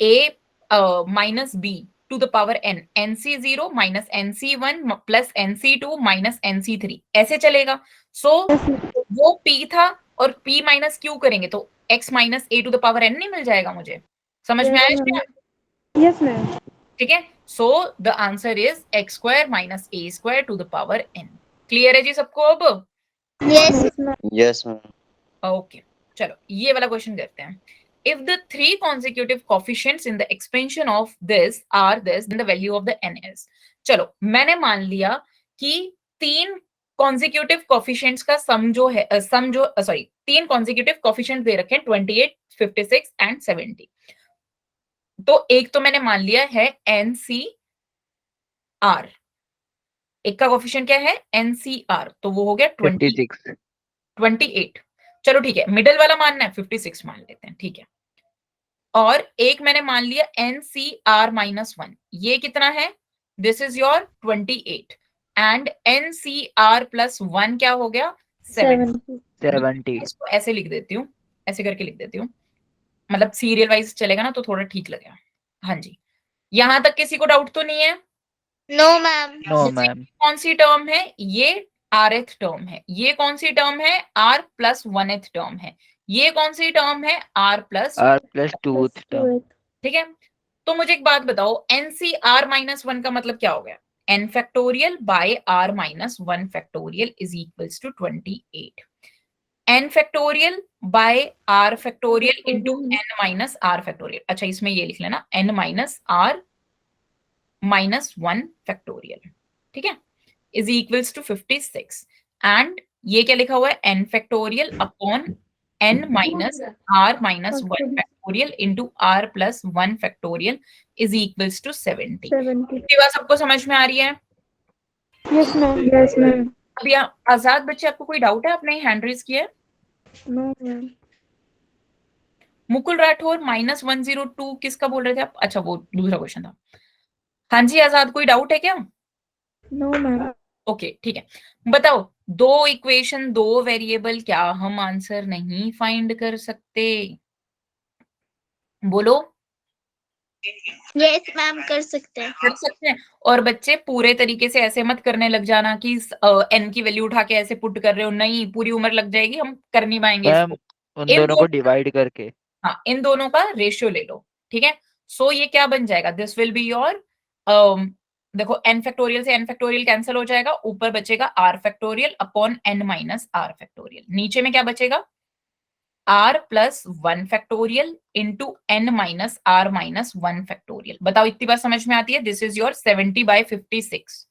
a minus B to the power n, NC0 minus NC1 plus NC2 minus NC3, ऐसे चलेगा। सो वो P था और P माइनस Q करेंगे तो x minus a to the power n नहीं मिल जाएगा मुझे, समझ में आया क्या? Yes ma'am. ठीक है, so the answer is x square minus a square to the power n। Clear है जी सबको अब? Yes. Yes ma'am. ओके चलो ये वाला क्वेश्चन करते हैं। If the three consecutive coefficients in the expansion of this are this, then the value of the n is। चलो मैंने मान लिया कि तीन consecutive coefficients का सम जो है तीन consecutive coefficients दे रखे हैं 28, 56 and 70। तो एक तो मैंने मान लिया है NCR, एक का कोफिशिएंट क्या है NCR, तो वो हो गया 28। चलो ठीक है, मिडिल वाला मानना है 56 मान लेते हैं, ठीक है। और एक मैंने मान लिया NCR माइनस 1, ये कितना है, this is your 28 and NCR plus 1 क्या हो गया 70। इसको ऐसे लिख देती हूँ, ऐसे करके लिख देती हूँ, मतलब सीरियल वाइज चलेगा ना तो थोड़ा ठीक लगेगा। हाँ जी, यहां तक किसी को डाउट तो नहीं है? No, ma'am. No ma'am. कौन सी टर्म है ये, rth टर्म है। ये कौन सी टर्म है, r प्लस 1th टर्म है। ये कौन सी टर्म है, r plus r plus 2th term. ठीक है। तो मुझे एक बात बताओ, NCR माइनस 1 का मतलब क्या हो गया, n factorial by r minus 1 factorial is equals to 28। n factorial by r factorial into n minus r factorial. अच्छा इसमें ये लिख लेना n minus r minus 1 factorial, ठीक है, इज इक्वल्स टू 56। एंड ये क्या लिखा हुआ है, n factorial upon n minus r minus 1 factorial into r plus 1 factorial is equals to 70। ये बात सबको समझ में आ रही है? Yes ma'am. Yes ma'am. अभी आजाद बच्चे आपको कोई डाउट है, आपने हैंड रेज किया है? No ma'am. मुकुल राठौर -102 किसका बोल रहे थे आप? अच्छा वो दूसरा क्वेश्चन था। हाँ जी आजाद, कोई डाउट है क्या? No ma'am. ओके ठीक है, बताओ दो इक्वेशन, दो वेरिएबल, क्या हम आंसर नहीं फाइंड कर सकते? बोलो। यस मैम कर सकते हैं। कर सकते हैं। और बच्चे पूरे तरीके से ऐसे मत करने लग जाना कि n की वैल्यू उठा के ऐसे पुट कर रहे हो, नहीं, पूरी उम्र लग जाएगी, हम कर नहीं पाएंगे मैम इसको। उन इन दोनों को दोनों डिवाइड करके। हाँ, इन दोनों का रेशियो ले लो, ठीक है। सो ये क्या बन जाएगा? दिस विल बी योर, देखो n फैक्टोरियल से n फैक्टोरियल कैंसिल हो जाएगा, ऊपर बचेगा r factorial upon n minus r factorial. नीचे में क्या बचेगा? r plus 1 factorial into n minus r minus 1 factorial. बताओ इतनी बात समझ में आती है? दिस इज योर 70/56,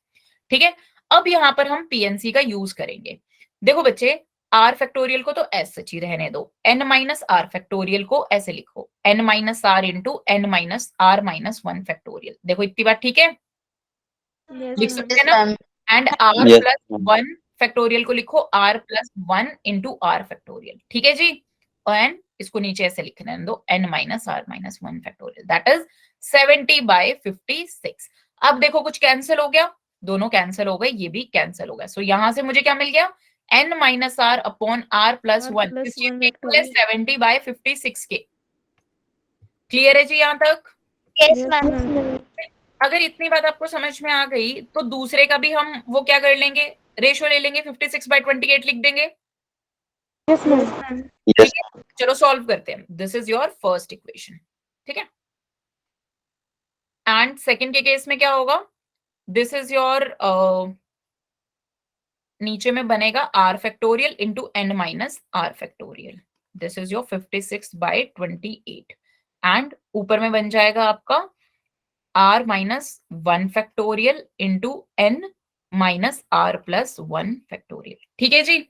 ठीक है। अब यहां पर हम पीएनसी का यूज करेंगे। देखो बच्चे, r फैक्टोरियल को तो ऐसे सच ही रहने दो, n माइनस r फैक्टोरियल को ऐसे लिखो, n minus r into n minus r minus 1 factorial. देखो इतनी बात ठीक है, लिख सकते यस हैं ना? Ma'am. And r Yes, plus ma'am. 1 factorial को लिखो r plus 1 into r factorial, ठीक है जी। एंड इसको नीचे ऐसे लिखने दो, n minus r minus 1 factorial, that is 70/56। अब देखो कुछ कैंसिल हो गया, दोनों कैंसिल हो गए, ये भी कैंसिल हो गया। सो यहां से मुझे क्या मिल गया? n minus r upon r plus 1 70/56 के। क्लियर है जी यहां तक? Yes ma'am. अगर इतनी बात आपको समझ में आ गई तो दूसरे का भी हम वो क्या कर लेंगे, रेशियो ले लेंगे, 56/28 लिख देंगे। Yes ma'am. Yes, ठीक है, चलो सॉल्व करते हैं। This is your first equation, ठीक है। एंड सेकंड के केस में क्या होगा? दिस इज योर, नीचे में बनेगा r factorial into n minus r factorial. This is your 56/28 and ऊपर में बन जाएगा आपका r minus 1 factorial into n minus r plus 1 factorial, ठीक है जी।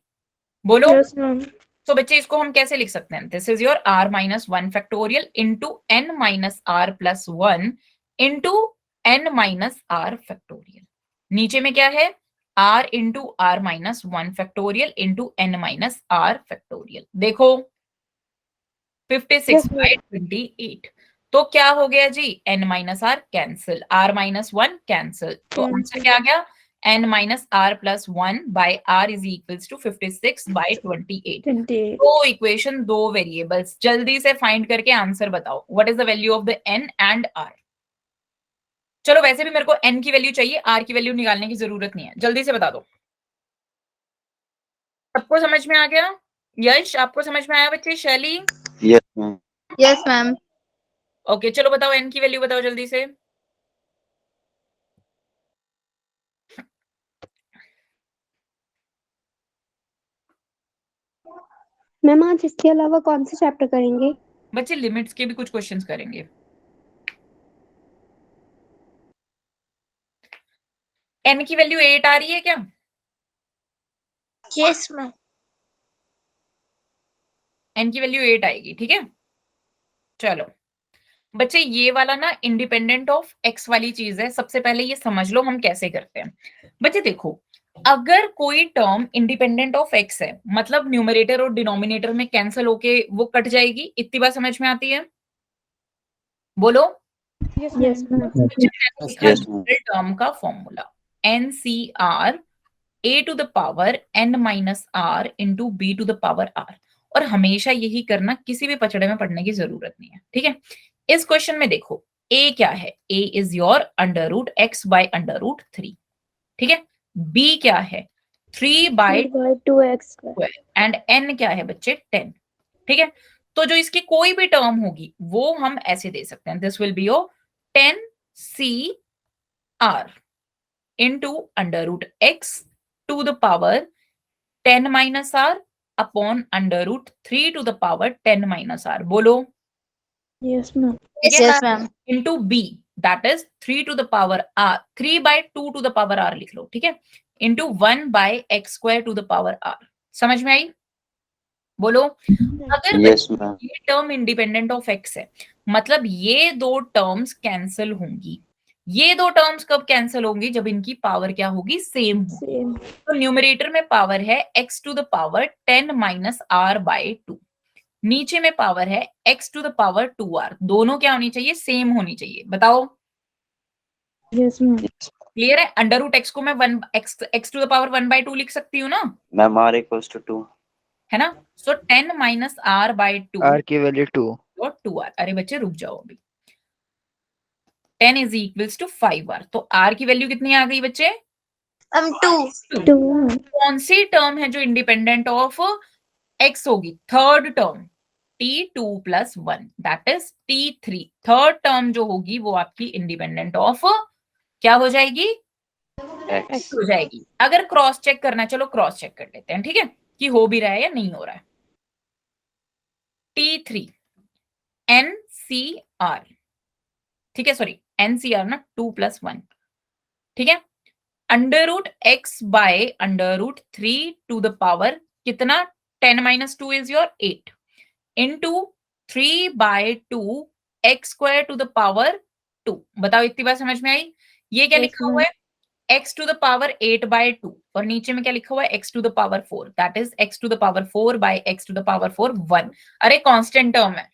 बोलो। Yes ma'am. तो बच्चे इसको हम कैसे लिख सकते हैं? This is your r minus 1 factorial into n minus r plus 1 into n minus r factorial. नीचे में क्या है? r into r minus 1 factorial into n minus r factorial. देखो 56/28, तो क्या हो गया जी? n minus R cancel, r minus 1 cancel, तो आंसर क्या आ गया? n minus r plus 1 by r is equals to 56/28। दो इक्वेशन, दो वेरिएबल्स, जल्दी से फाइंड करके आंसर बताओ। What is the value of the n and r? चलो वैसे भी मेरे को n की वैल्यू चाहिए, r की वैल्यू निकालने की जरूरत नहीं है, जल्दी से बता दो। सबको समझ में आ गया? यश आपको समझ में आया बच्चे? शैली? yes, ma'am. Yes ma'am. Okay, चलो बताओ n की वैल्यू बताओ जल्दी से। मैम आज इसके अलावा कौन से चैप्टर करेंगे? बच्चे लिमिट्स के भी कुछ क्वेश्चंस करेंगे। n की वैल्यू 8 आ रही है क्या? Yes ma'am. n की वैल्यू 8 आएगी, ठीक है। चलो बच्चे, ये वाला ना इंडिपेंडेंट ऑफ x वाली चीज है। सबसे पहले ये समझ लो हम कैसे करते हैं। बच्चे देखो, अगर कोई टर्म इंडिपेंडेंट ऑफ x है, मतलब न्यूमरेटर और डिनोमिनेटर में कैंसिल होके वो कट जाएगी। इतनी बात समझ में आती है? बोलो। Yes ma'am. Yes, ma'am. Term का formula NCR a to the power n minus r into b to the power r। और हमेशा यही करना, किसी भी पचड़े में पढ़ने की जरूरत नहीं है, ठीक है। इस क्वेश्चन में देखो a क्या है? a is your under root x by under root 3, ठीक है। b क्या है? 3/2x एंड n क्या है बच्चे? 10, ठीक है। तो जो इसकी कोई भी टर्म होगी वो हम ऐसे दे सकते हैं, this will be your 10CR into under root x to the power 10 minus r upon under root 3 to the power 10 minus r। बोलो। Yes ma'am. Yes ma'am. into b, that is 3 to the power r, 3/2 to the power r लिख लो, ठीक है, into 1/x square to the power r। समझ में आई? बोलो। अगर Yes, ma'am. ये term independent of x है, मतलब ये दो टर्म्स कैंसिल होंगी। ये दो टर्म्स कब कैंसिल होंगी? जब इनकी पावर क्या होगी? सेम होगी। तो न्यूमरेटर में पावर है x to the power 10 minus r by 2, नीचे में पावर है x to the power 2r। दोनों क्या होनी चाहिए? सेम होनी चाहिए। बताओ। Yes ma'am. क्लियर है? अंडर रूट एक्स को मैं एक्स टू द पावर 1/2 लिख सकती हूँ ना, मैम r equals to 2. है ना? सो 10 माइनस r बाई 2 r की वैल्यू 2। और 2r। अरे बच्चे रुक जाओ अभी। 10 इज इक्वल्स टू 5r। तो r की वैल्यू कितनी आ गई बच्चे? 2. 2 कौन सी टर्म है जो इंडिपेंडेंट ऑफ x होगी? Third term t2 plus 1 that is t3। Third term जो होगी वो आपकी इंडिपेंडेंट ऑफ क्या हो जाएगी? x हो जाएगी। अगर क्रॉस चेक करना, चलो क्रॉस चेक कर लेते हैं, ठीक है, कि हो भी रहा है या नहीं हो रहा है। t3 ncr, ठीक है, सॉरी ncr ना, 2 प्लस 1, ठीक है। Under root x by under root 3 to the power कितना? 10 minus 2 is your 8 into 3 by 2 x square to the power 2। बताओ इतनी बात समझ में आई? ये क्या Yes, लिखा हुआ है? x टू द पावर 8/2 और नीचे में क्या लिखा हुआ है? x to the power 4 that is x to the power 4 by x to the power 4 1। अरे कांस्टेंट टर्म है।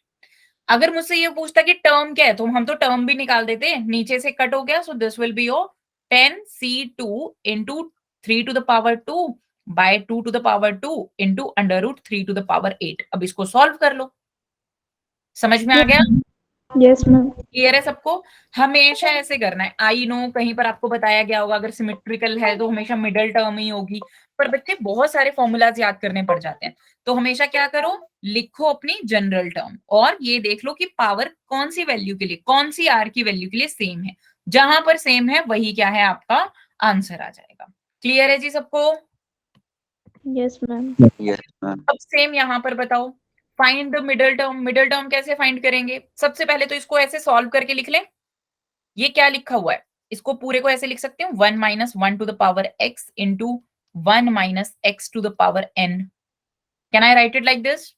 अगर मुझसे ये पूछता कि टर्म क्या है तो हम तो टर्म भी निकाल देते, नीचे से कट हो गया। So this will be your 10c2 into 3 to the power 2 by 2 to the power 2 into under root 3 to the power 8। अब इसको सॉल्व कर लो। समझ में आ गया? Yes ma'am. क्लियर है सबको? हमेशा ऐसे करना है। आई नो कहीं पर आपको बताया गया होगा अगर सिमेट्रिकल है तो हमेशा मिडल टर्म ही होगी, पर बच्चे बहुत सारे फॉर्मूलाज याद करने पड़ जाते हैं। तो हमेशा क्या करो, लिखो अपनी जनरल टर्म और ये देख लो कि पावर कौन सी वैल्यू के लिए, कौन सी आर की वैल्यू के लिए सेम है। जहां पर सेम है वही क्या है, आपका आंसर आ जाएगा। क्लियर है जी सबको? Yes ma'am. yes मैम अब सेम यहां पर बताओ, find the middle term. Middle term कैसे फाइंड करेंगे? सबसे पहले तो इसको ऐसे सॉल्व करके लिख लें। ये क्या लिखा हुआ है, इसको पूरे को ऐसे लिख सकते हो 1 minus 1 to the power x into 1 minus x to the power n। Can I write it like this?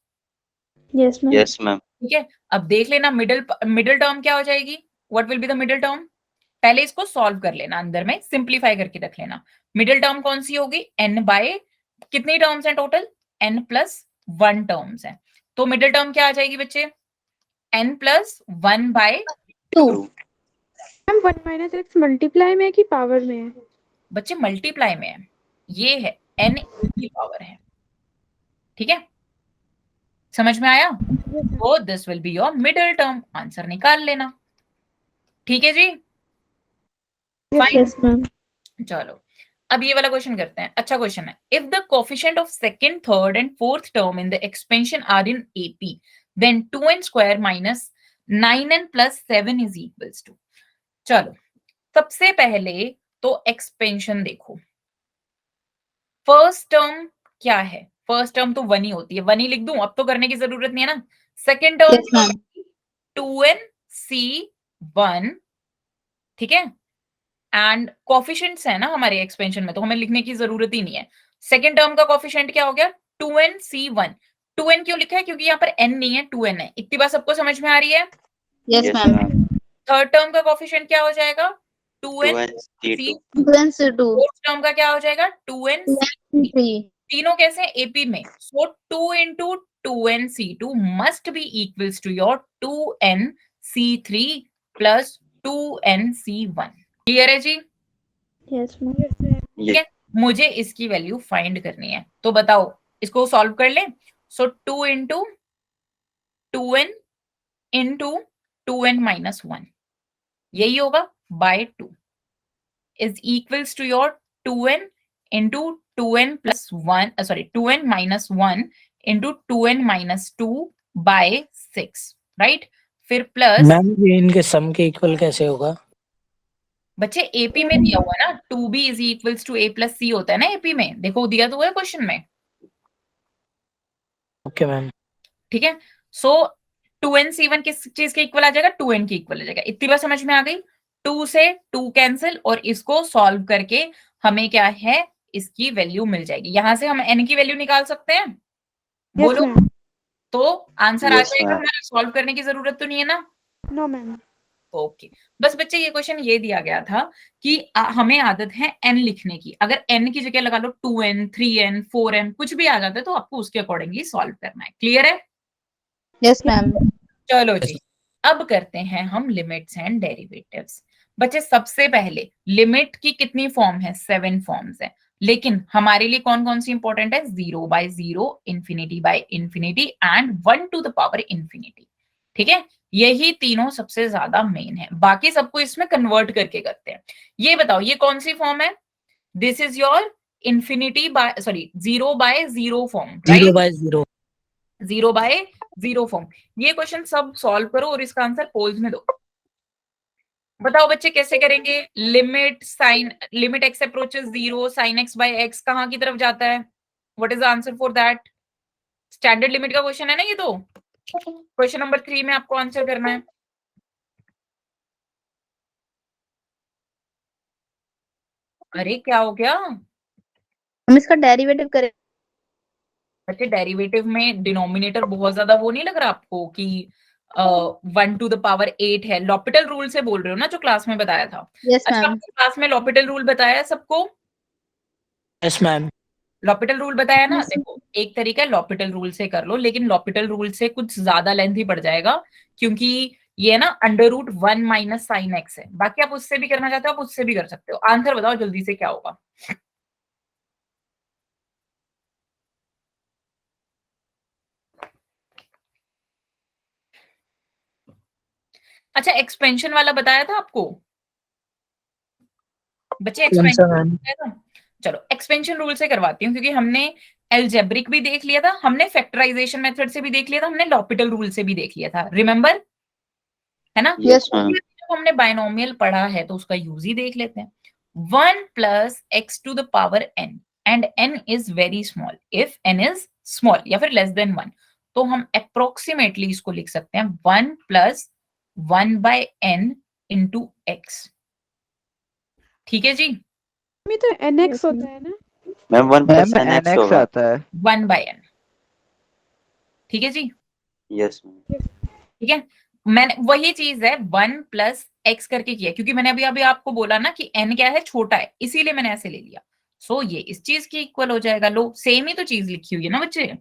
Yes ma'am. yes ma'am ठीक है, अब देख लेना मिडल टर्म क्या हो जाएगी। What will be the middle term? पहले इसको सॉल्व कर लेना, अंदर में सिंप्लीफाई करके रख लेना। मिडल टर्म कौन सी होगी? n बाय कितनी टर्म्स हैं टोटल? n प्लस 1 टर्म्स हैं। तो मिडल टर्म क्या आ जाएगी बच्चे? n plus 1 by 2 ma'am 1 minus x multiply में है कि पावर में है? बच्चे मल्टीप्लाई में है, ये है n की पावर है। ठीक है, समझ में आया? तो this will be your middle term. Answer निकाल लेना। ठीक है जी, फाइन। Yes ma'am. चलो अब ये वाला क्वेश्चन करते हैं। अच्छा क्वेश्चन है। If the coefficient of second, third and fourth term in the expansion are in AP then 2n स्क्वायर minus 9n plus 7 is equals to. चलो सबसे पहले तो एक्सपेंशन देखो। फर्स्ट टर्म क्या है? फर्स्ट टर्म तो 1 ही होती है, 1 ही लिख दूं, अब तो करने की जरूरत नहीं है ना। Second term Yes, ma'am. 2nc1, ठीक है, एंड कोफिशिएंट्स है ना हमारे एक्सपेंशन में, तो हमें लिखने की जरूरत ही नहीं है। सेकंड टर्म का कोफिशिएंट क्या हो गया? 2nc1। 2n क्यों लिखा है? क्योंकि यहाँ पर n नहीं है, 2n है। इतनी बात सबको समझ में आ रही है? Yes, yes ma'am. Ma'am third term का कोफिशिएंट क्या हो जाएगा? 2nc। 2nc2 2 फोर्थ टर्म का क्या हो जाएगा? 2nc। 3. तीनों कैसे हैं? एपी में। So 2 into 2nc2 must be equals to your 2nc3 plus 2nc1। Clear है जी? Yes ma'am. ठीक है, मुझे इसकी वैल्यू फाइंड करनी है, तो बताओ इसको सॉल्व कर लें। सो 2 into 2n into 2n minus 1, यही होगा, by 2 is equals to your 2n into 2n plus 1, sorry 2n minus 1 into 2n minus 2 by 6, right? फिर प्लस, मैम ये इनके सम के इक्वल कैसे होगा? बच्चे एपी में दिया हुआ ना 2b is equals to a plus c होता है ना एपी में, देखो दिया तो है क्वेश्चन में। Okay ma'am. ठीक है, सो 2nc1 किस चीज के इक्वल आ जाएगा? 2n के इक्वल आ जाएगा। इतनी बात समझ में आ गई? 2 से 2 कैंसिल और इसको सॉल्व करके हमें क्या है, इसकी वैल्यू मिल जाएगी। यहां से हम n की वैल्यू निकाल सकते हैं, बोलो। तो आंसर आ Yes, जाएगा ma'am. हमारा, सॉल्व करने की जरूरत तो नहीं है ना? No ma'am. ओके, बस बच्चे ये क्वेश्चन ये दिया गया था कि हमें आदत है n लिखने की। अगर n की जगह लगा लो 2n, 3n, 4n, कुछ भी आ जाता है तो आपको उसके अकॉर्डिंगली सॉल्व करना है। क्लियर है? Yes, ma'am. चलो जी, अब करते हैं हम लिमिट्स एंड डेरिवेटिव्स। बच्चे सबसे पहले लिमिट की कितनी फॉर्म है? 7 फॉर्म्स है, लेकिन हमारे लिए कौन कौन सी इंपॉर्टेंट है? 0 by 0, infinity by infinity and 1 to the power infinity. ठीक है, यही तीनों सबसे ज्यादा मेन है, बाकी सबको इसमें कन्वर्ट करके करते हैं। ये बताओ ये कौन सी फॉर्म है? This is your infinity by 0 by 0 form, 0 right? by 0. 0 by 0 form. ये क्वेश्चन सब सॉल्व करो और इसका आंसर पोल्स में दो। बताओ बच्चे कैसे करेंगे? Limit x approaches 0, sine x by x कहाँ की तरफ जाता है? What is the answer for that? Standard limit का क्वेश्चन है ना ये। तो क्वेश्चन नंबर 3 में आपको आंसर करना है। अरे क्या हो गया हम इसका डेरिवेटिव करें। बच्चे? डेरिवेटिव में डिनोमिनेटर बहुत ज्यादा वो नहीं लग रहा आपको कि 1 to the power 8 है? लॉपिटल रूल से बोल रहे हो ना, जो क्लास में बताया था? यस अच्छा, मैम। आपको क्लास में लॉपिटल रूल बताया है सबको? Yes, ma'am. लॉपिटल रूल बताया ना? Yes, देखो एक तरीका है लॉपिटल रूल से कर लो, लेकिन लॉपिटल रूल से कुछ ज्यादा लेंथी पड़ जाएगा, क्योंकि ये ना √1 माइनस साइन एक्स है। बाकी आप उससे भी करना चाहते हो, आप उससे भी कर सकते हो। आंसर बताओ जल्दी से क्या होगा? अच्छा, एक्सपेंशन वाला बताया था आपको बच्चे? कौन सा एक्सपेंशन मैम? बताया था? चलो एक्सपेंशन रूल से करवाती हूँ, क्योंकि हमने एल्जेब्रिक भी देख लिया था, हमने फैक्टराइजेशन मेथड से भी देख लिया था, हमने लॉपिटल रूल से भी देख लिया था, रिमेंबर है ना? Yes, ma'am. जब हमने बायनोमियल पढ़ा है तो उसका यूज ही देख लेते हैं। 1 plus x to the power n and n is very small if n is small या फिर less than 1, तो हम अप्रोक्सीमेटली इसको लिख सकते हैं 1 plus 1 by n into x। ठीक है जी? में तो nx होता है ना? Ma'am 1 ma'am plus nx nx होगा। आता है। 1 by n। ठीक है जी? Yes, ma'am. ठीक है, मैंने वही चीज है 1 plus x करके किया, क्योंकि मैंने अभी अभी आपको बोला ना कि n क्या है? छोटा है, इसीलिए मैंने ऐसे ले लिया। सो ये इस चीज की इक्वल हो जाएगा। लो, सेम ही तो चीज लिखी हुई है ना बच्चे?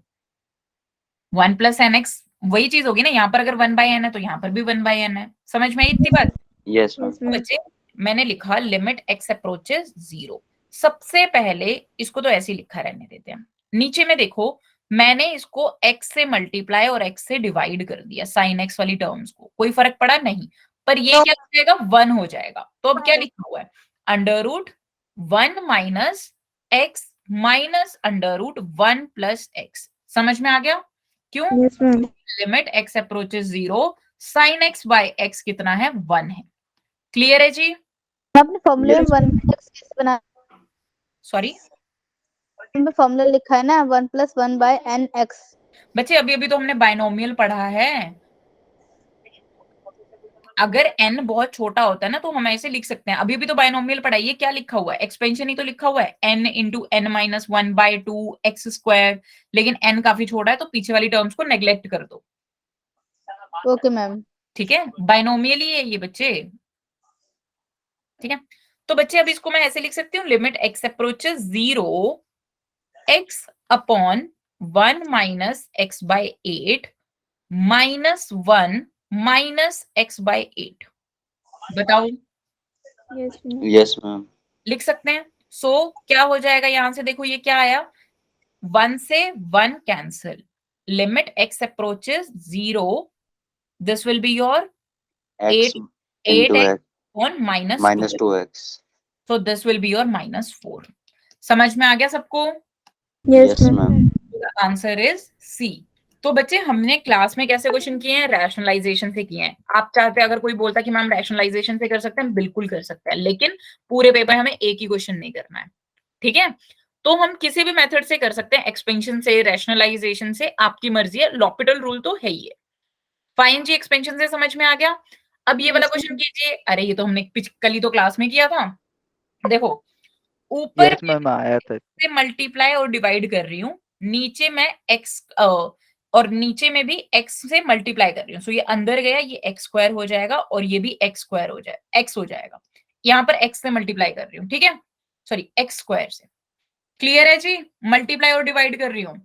1 plus nx वही चीज होगी ना। यहाँ पर अगर 1 by n है तो यहाँ पर भी 1 by n है। समझ में आई इतनी बात? Yes, ma'am. तो बच्चे मैंने लिखा लिमिट x अप्रोचेस 0। सबसे पहले इसको तो ऐसे ही लिखा रहने देते हैं। नीचे में देखो, मैंने इसको x से मल्टीप्लाई और x से डिवाइड कर दिया, साइन x वाली टर्म्स को। कोई फर्क पड़ा नहीं, पर ये क्या हो जाएगा? 1 हो जाएगा। तो अब क्या लिखा हुआ है? √1 minus x minus √1 plus x। समझ में आ गया? क्यों? Yes, ma'am. Limit x approaches 0, sine x by x कितना है? 1 है। क्लियर है जी? आपने फॉर्मूले में Yes. 1 कैसे बना? सॉरी में फॉर्मूला लिखा है ना 1 plus 1 by n x। बच्चे, अभी अभी तो हमने बायनोमियल पढ़ा है। अगर n बहुत छोटा होता है ना तो हम ऐसे लिख सकते हैं। अभी भी तो बायनोमियल पढ़ा है। ये क्या लिखा हुआ है? एक्सपेंशन ही तो लिखा हुआ है, n into n minus 1 by 2 x square. लेकिन n काफी छोटा है तो पीछे वाली टर्म्स को नेग्लेक्ट कर दो। Okay ma'am. ठीक है, बायनोमियल ही है ये बच्चे। ठीक है, तो बच्चे अब इसको मैं ऐसे लिख सकती हूँ, limit x approaches 0, x upon 1 minus x by 8 minus 1 minus x by 8। बताओ, Yes, ma'am. Yes, ma'am. लिख सकते हैं? सो क्या हो जाएगा यहां से? देखो ये क्या आया, 1 से 1 cancel, limit x approaches 0, this will be your X 8x into x on minus minus 2. 2x. So this will be your -4. समझ में आ गया सबको? Yes, ma'am. Answer is C. तो बच्चे हमने क्लास में कैसे क्वेश्चन किए हैं? रैशनलाइजेशन से किए हैं। आप चाहते हैं, अगर कोई बोलता कि मैम रैशनलाइजेशन से कर सकते हैं, बिल्कुल कर सकते हैं, लेकिन पूरे पेपर हमें एक ही क्वेश्चन नहीं करना है। ठीक है, तो हम किसी भी मेथड से कर सकते हैं, एक्सपेंशन से, रैशनलाइजेशन से, आपकी मर्जी है। लॉपिटल रूल तो है ही है। फाइन जी, एक्सपेंशन से समझ में आ गया। अब ये वाला क्वेश्चन कीजिए। अरे ये तो हमने कल ही तो क्लास में किया था। देखो, ऊपर यस मैम आया था। से मल्टीप्लाई और डिवाइड कर रही हूँ, नीचे में x और नीचे में भी x से मल्टीप्लाई कर रही हूँ। सो ये अंदर गया, ये x स्क्वायर हो जाएगा और ये भी x स्क्वायर हो जाएगा, x हो जाएगा। यहाँ पर x से मल्टीप्लाई कर रही हूँ, ठीक है, सॉरी x स्क्वायर से। क्लियर है जी? मल्टीप्लाई और डिवाइड कर रही हूँ।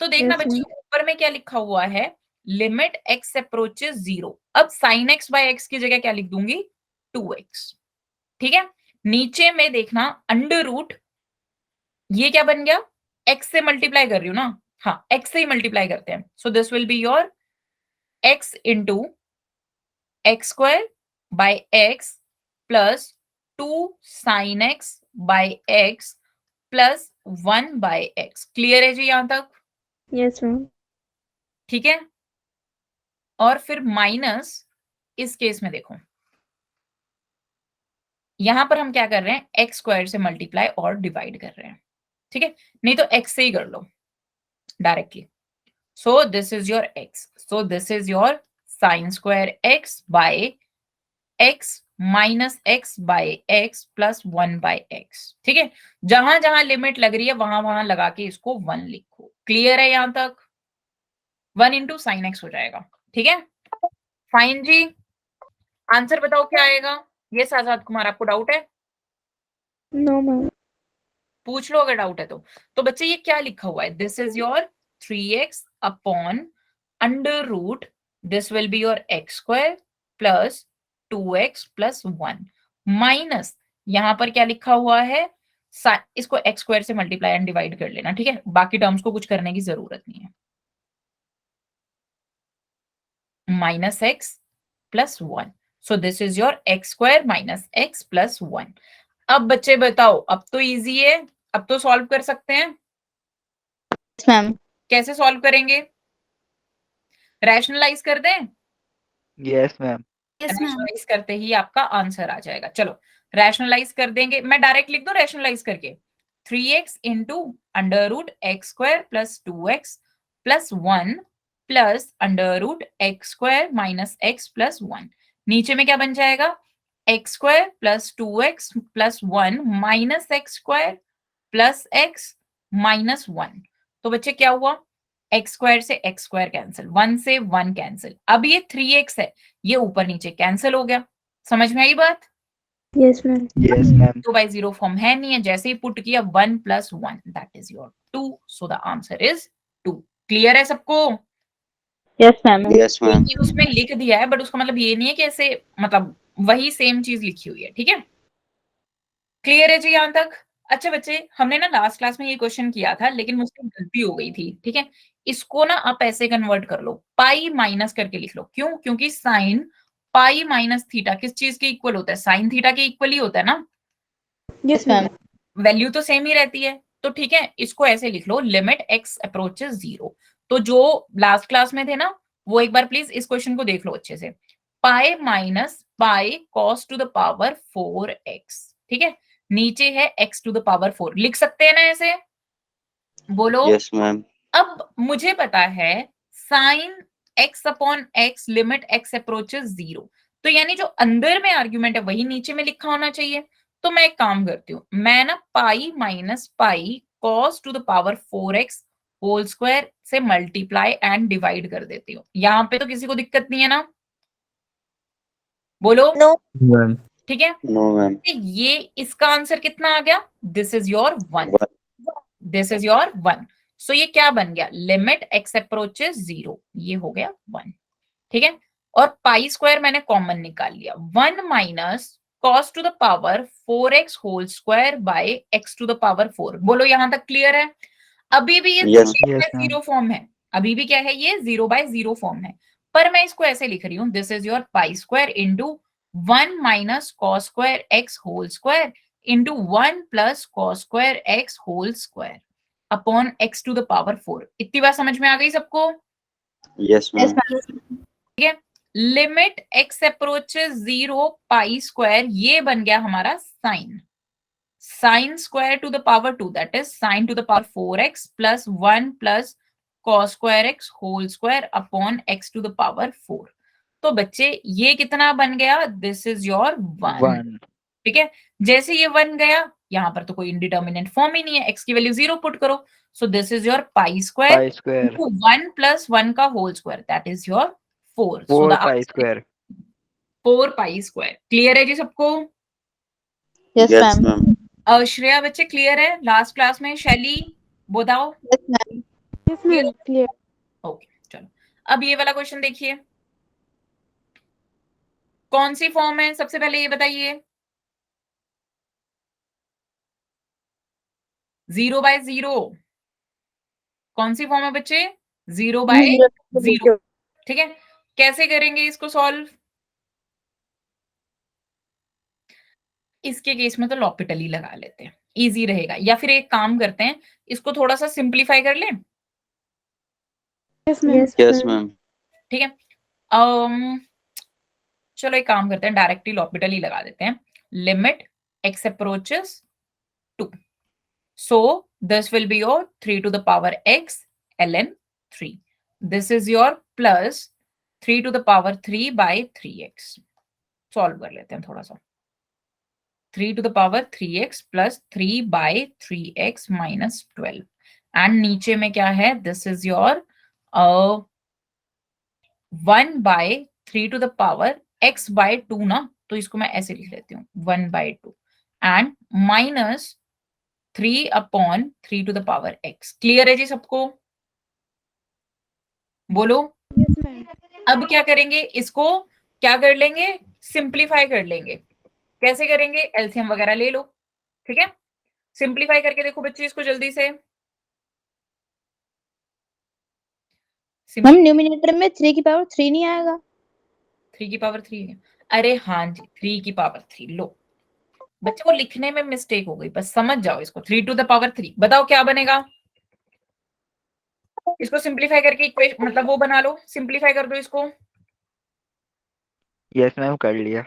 तो देखना Yes, बच्चे, ma'am. ऊपर में क्या लिखा हुआ है, लिमिट x अप्रोचेस 0। अब sin x बाय x की जगह क्या लिख दूंगी 2x। ठीक है, नीचे में देखना अंडर रूट, ये क्या बन गया x से मल्टीप्लाई कर रही हूँ ना, हाँ x से ही मल्टीप्लाई करते हैं। So this will be your x into x square by x plus 2 sin x by x plus 1 by x। Clear है जी यहां तक? Yes ma'am. ठीक है, और फिर माइनस इस केस में देखो, यहां पर हम क्या कर रहे हैं एक्स स्क्वायर से मल्टीप्लाई और डिवाइड कर रहे हैं। ठीक है, नहीं तो एक्स से ही कर लो directly. So this is your x, so this is your sine square x by x minus x by x plus 1 by x. ठीक है, जहां जहां लिमिट लग रही है वहां वहां लगा के इसको 1 लिखो। क्लियर है यहां तक? 1 इंटू साइन एक्स हो जाएगा। ठीक है, फाइन जी, आंसर बताओ क्या आएगा? ये आजाद कुमार, आपको डाउट है? No ma'am. पूछ लो अगर डाउट है तो बच्चे ये क्या लिखा हुआ है? This is your 3x upon under root, this will be your x square plus 2x plus 1 minus, यहां पर क्या लिखा हुआ है, इसको एक्स स्क्वायर से मल्टीप्लाई एंड डिवाइड कर लेना। ठीक है, बाकी टर्म्स को कुछ करने की जरूरत नहीं है। Minus x plus 1, so this is your x square minus x plus 1। अब बच्चे बताओ, अब तो इजी है, अब तो सॉल्व कर सकते हैं। Yes ma'am. कैसे सॉल्व करेंगे? रैशनलाइज कर दें? Yes ma'am. रैशनलाइज करते ही आपका आंसर आ जाएगा। चलो रैशनलाइज कर देंगे, मैं डायरेक्ट लिख दूं रैशनलाइज करके, 3x into under root x square plus 2x plus 1 plus under root x square minus x plus 1। नीचे में क्या बन जाएगा, x square plus 2x plus 1 minus x square plus x minus 1। तो बच्चे क्या हुआ, एक्स स्क्वायर से एक्स स्क्वायर कैंसिल, 1 से 1 कैंसिल। अब ये 3x है, ये ऊपर नीचे कैंसिल हो गया। समझ में आई बात? Yes ma'am. Yes ma'am. 2/0 form है नहीं है, जैसे ही पुट किया 1 plus 1 that is your 2, so the answer is 2। Clear है सबको? Yes ma'am. Yes ma'am. ये उसमें लिख दिया है बट उसका मतलब ये नहीं है कि ऐसे, मतलब वही सेम चीज लिखी हुई है। ठीक है, क्लियर है जी यहां तक? अच्छा बच्चे, हमने ना लास्ट क्लास में ये क्वेश्चन किया था लेकिन मुझसे गलती हो गई थी। ठीक है, इसको ना आप ऐसे कन्वर्ट कर लो, पाई माइनस करके लिख लो। क्यों? क्योंकि साइन पाई माइनस थीटा किस चीज के इक्वल होता है? साइन थीटा के इक्वल ही होता है ना, यस मैम। वैल्यू तो सेम ही रहती है। तो ठीक है, इसको ऐसे लिख लो, लिमिट एक्स अप्रोचेस 0। तो जो लास्ट क्लास में थे ना, वो एक बार प्लीज इस क्वेश्चन को देख लो अच्छे से। पाई minus pi cos to the power 4x। ठीक है, नीचे है x टू द पावर 4, लिख सकते हैं ना ऐसे? बोलो। Yes ma'am. अब मुझे पता है sine x upon x limit x approaches 0, तो यानी जो अंदर में आर्ग्यूमेंट है वही नीचे में लिखा होना चाहिए। तो मैं एक काम करती हूँ, मैं ना pi minus pi cos to the power 4x whole square से मल्टीप्लाई एंड डिवाइड कर देती हूँ। यहाँ पे तो किसी को दिक्कत नहीं है ना? बोलो। नो। ठीक है, नो मैम। ये इसका आंसर कितना आ गया? This is your 1, this is your 1। सो ये क्या बन गया, लिमिट एक्स अप्रोचेस 0, ये हो गया 1। ठीक है, और पाई स्क्वायर मैंने कॉमन निकाल लिया, 1 minus cos to the power 4x whole square by x to the power 4। बोलो यहां तक क्लियर है? अभी भी ये Yes. 0/0 फॉर्म है, अभी भी क्या है, ये 0/0 फॉर्म है, पर मैं इसको ऐसे लिख रही हूँ, this is your pi square into 1 minus cos square x whole square into 1 plus cos square x whole square upon x to the power 4। इतनी बात समझ में आ गई सबको? Yes ma'am. ठीक है, limit x approaches 0 pi square, ये बन गया हमारा sine, sine square to the power 2 that is sine to the power 4x plus 1 plus cos square x whole square upon x to the power 4। तो बच्चे ये कितना बन गया, दिस इज योर 1। ठीक है, जैसे ये 1 गया, यहाँ पर तो कोई इंडिटर्मिनेंट फॉर्म ही नहीं है, x की वैल्यू 0 पुट करो। So this is your pi square 1 plus 1 का whole square that is your 4। So the 4 pi square. Clear है जी सबको? Yes yes ma'am. Ma'am. Shreya बच्चे क्लियर है? लास्ट क्लास में शैली बताओ। Yes ma'am. क्लियर। ओके चलो, अब ये वाला क्वेश्चन देखिए, कौन सी फॉर्म है सबसे पहले ये बताइए। 0/0 कौन सी फॉर्म है बच्चे? 0/0। ठीक है, कैसे करेंगे इसको सॉल्व? इसके केस में तो लॉपिटल ही लगा लेते हैं, इजी रहेगा। या फिर एक काम करते हैं, इसको थोड़ा सा सिंप्लीफाई कर लें। Yes, ma'am. Yes, ma'am. ठीक है, चलो एक काम करते हैं, डायरेक्टली लॉपिटल ही लगा देते हैं। Limit x approaches 2, so this will be your 3 to the power x ln 3. This is your plus 3 to the power 3 by 3x. Solve कर लेते हैं थोड़ा सा। 3 to the power 3x plus 3 by 3x minus 12 and नीचे में क्या है? This is your 1 by 3 to the power x by 2 ना, तो इसको मैं ऐसे लिख लेती हूँ 1 by 2 and minus 3 upon 3 to the power x। Clear है जी सबको? बोलो। Yes, ma'am. अब क्या करेंगे, इसको क्या कर लेंगे? सिंप्लीफाई कर लेंगे। कैसे करेंगे? एलसीएम वगैरह ले लो। ठीक है, सिंप्लीफाई करके देखो बच्चे इसको जल्दी से। मैम न्यूमिनेटर में 3 की पावर 3 नहीं आएगा? 3 की पावर 3 है? अरे हाँ जी, 3 की पावर 3। लो बच्चे को लिखने में मिस्टेक हो गई, बस समझ जाओ इसको। 3 to the power 3, बताओ क्या बनेगा? इसको सिंप्लीफाई करके इक्वेशन मतलब वो बना लो, सिंप्लीफाई कर दो इसको। यस मैम, कर लिया।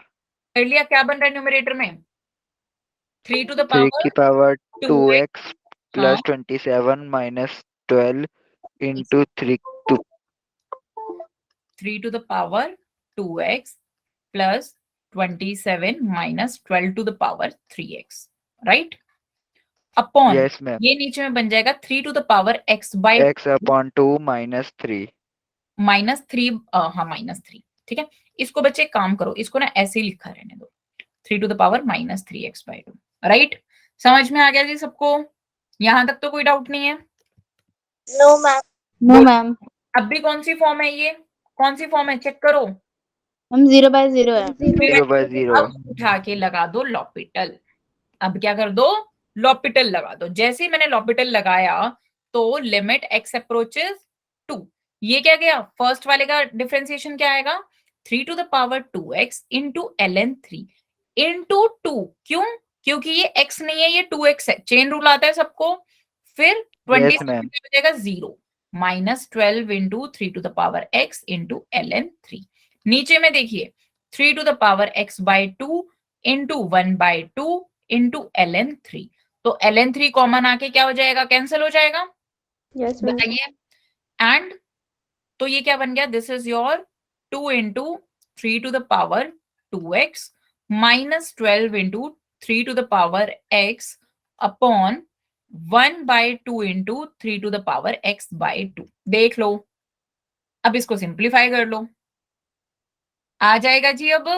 कर लिया? क्या बन रहा है न्यूमरेटर में? 3 to the 3 की power power 2x 2x plus 27 minus 12 into 3 3 to the power 2x plus 27 minus 12 to the power 3x, right? Upon yes ma'am, ये नीचे में बन जाएगा 3 to the power x by x upon 2 minus 3। -3, हाँ -3। ठीक है, इसको बच्चे काम करो, इसको ना ऐसे ही लिखा रहने दो, 3 to the power -3x by 2, right? समझ में आ गया जी सबको? यहां तक तो कोई डाउट नहीं है? No ma'am. No ma'am. अब भी कौन सी फॉर्म है ये? कौन सी फॉर्म है चेक करो। हम 0/0 है। 0/0। अब उठा के लगा दो लॉपिटल। अब क्या कर दो? लॉपिटल लगा दो। जैसे ही मैंने लॉपिटल लगाया तो लिमिट x अप्रोचेस 2, ये क्या गया? फर्स्ट वाले का डिफरेंशिएशन क्या आएगा? 3 to the power 2x into ln 3 into 2। क्यों? क्योंकि ये x नहीं है, ये 2x है। चेन रूल आता है सबको। फिर 20 Yes, ma'am. हो जाएगा 0 minus 12 into 3 to the power x into ln 3। नीचे में देखिए 3 to the power x by 2 into 1 by 2 into ln 3। तो ln 3 कॉमन आके क्या हो जाएगा? कैंसिल हो जाएगा। Yes, ma'am. बताइए। एंड तो ये क्या बन गया? This is your 2 into 3 to the power 2x minus 12 into 3 to the power x upon 1 by 2 into 3 to the power x by 2। देख लो, अब इसको सिंप्लीफाई कर लो, आ जाएगा जी। अब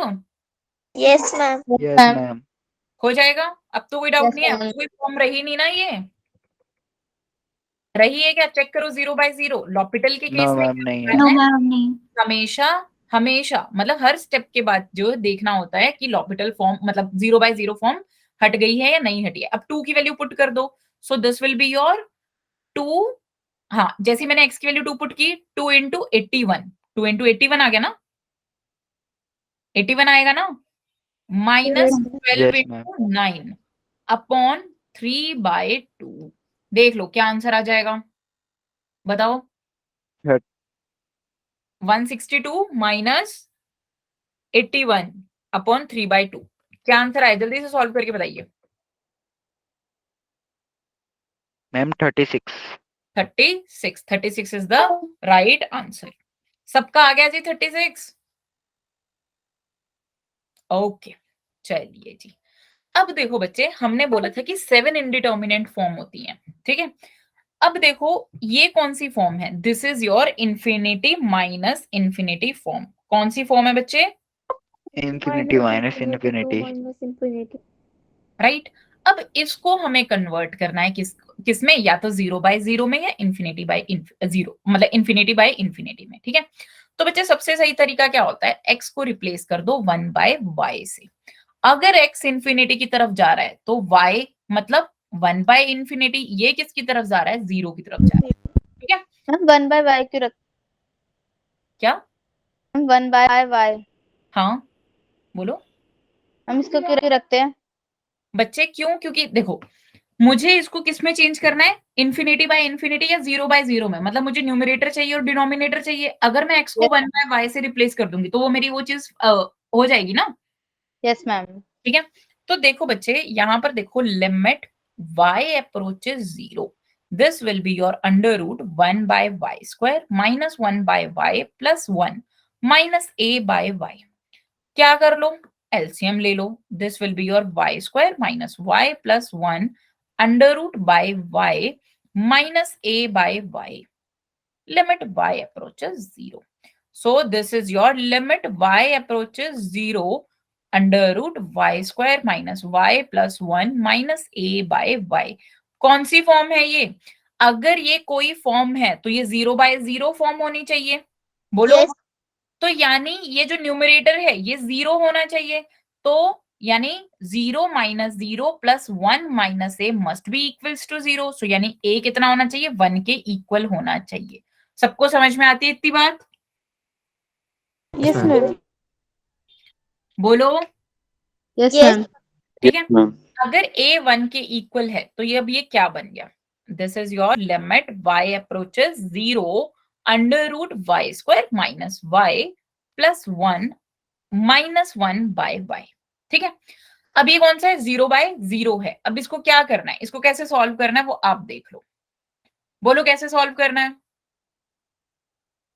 यस मैम। Yes ma'am. हो जाएगा। अब तो कोई डाउट Yes, नहीं है, अब ma'am. तो कोई फॉर्म रही नहीं ना। ये रही है क्या? चेक करो 0/0 लॉपिटल के केस नो में मैम, क्या नहीं होता है। नो है? मैम नहीं। हमेशा हमेशा मतलब हर स्टेप के बाद जो देखना होता है कि लॉपिटल फॉर्म मतलब 0/0 फॉर्म हट गई है या नहीं हटी है। अब 2 की वैल्यू पुट कर दो, सो दिस विल बी योर 2। हाँ, जैसे मैंने x की वैल्यू 2 पुट की, 2 into 81, 2 into 81 आ गया ना? 81 आएगा ना? Minus 12 Yes, ma'am. into 9 upon 3/2। देख लो क्या आंसर आ जाएगा, बताओ। Third. 162 minus 81 upon 3/2। क्या आंसर आया? जल्दी से सॉल्व करके बताइए। Ma'am 36। 36 is the right answer. सबका आ गया जी 36? ओके, चलिए जी। अब देखो बच्चे, हमने बोला था कि 7 इंडिटर्मिनेंट फॉर्म होती हैं, ठीक है? अब देखो ये कौन सी फॉर्म है? This is your infinity minus infinity form. कौन सी फॉर्म है बच्चे? Infinity minus infinity. Minus infinity. Right. अब इसको हमें कन्वर्ट करना है किसमें, या तो 0/0 में या इन्फिनिटी बाय जीरो, मतलब इन्फिनिटी बाय इन्फिनिटी में, ठीक है। तो बच्चे सबसे सही तरीका क्या होता है, x को रिप्लेस कर दो 1/y से। अगर x इन्फिनिटी की तरफ जा रहा है तो y मतलब 1/∞, ये किसकी तरफ जा रहा है, 0 की तरफ जा रहा है, ठीक है। हम 1/y क्यों रख, क्या, हम 1/y, हाँ बोलो हम इसको क्यों रखते हैं? बच्चे, क्यों, क्योंकि देखो मुझे इसको किस में चेंज करना है, इन्फिनिटी बाय इन्फिनिटी या 0/0 में, मतलब मुझे न्यूमरेटर चाहिए और डिनोमिनेटर चाहिए। अगर मैं x को 1/y से रिप्लेस कर दूंगी तो वो मेरी वो चीज हो जाएगी ना। Yes ma'am. ठीक है, तो देखो बच्चे यहां पर देखो, limit y approaches 0, this will be your under root 1/y² minus 1/y plus 1 minus a/y। क्या कर लो, एलसीएम ले लो, this will be your y² minus y plus 1 under root by y minus a/y, limit y approaches 0. So this is your limit y approaches 0 under root y² minus y plus 1 minus a/y। कौन सी form है ये, अगर ये कोई form है तो ये 0/0 फॉर्म होनी चाहिए, बोलो। Yes. तो यानी ये जो न्यूमरेटर है ये 0 होना चाहिए, तो यानी 0 minus 0 plus 1 minus a must be equals to 0। So यानी a कितना होना चाहिए, 1 के इक्वल होना चाहिए। सबको समझ में आती है इतनी बात, Yes, ma'am. बोलो। Yes Yes. मैम। ठीक है, मैम अगर a 1 के इक्वल है तो ये अब ये क्या बन गया, this is your limit y approaches 0 under root y² minus y plus 1 minus 1/y। ठीक है, अब ये कौन सा है, 0/0 है। अब इसको क्या करना है, इसको कैसे सॉल्व करना है वो आप देख लो, बोलो कैसे सॉल्व करना है।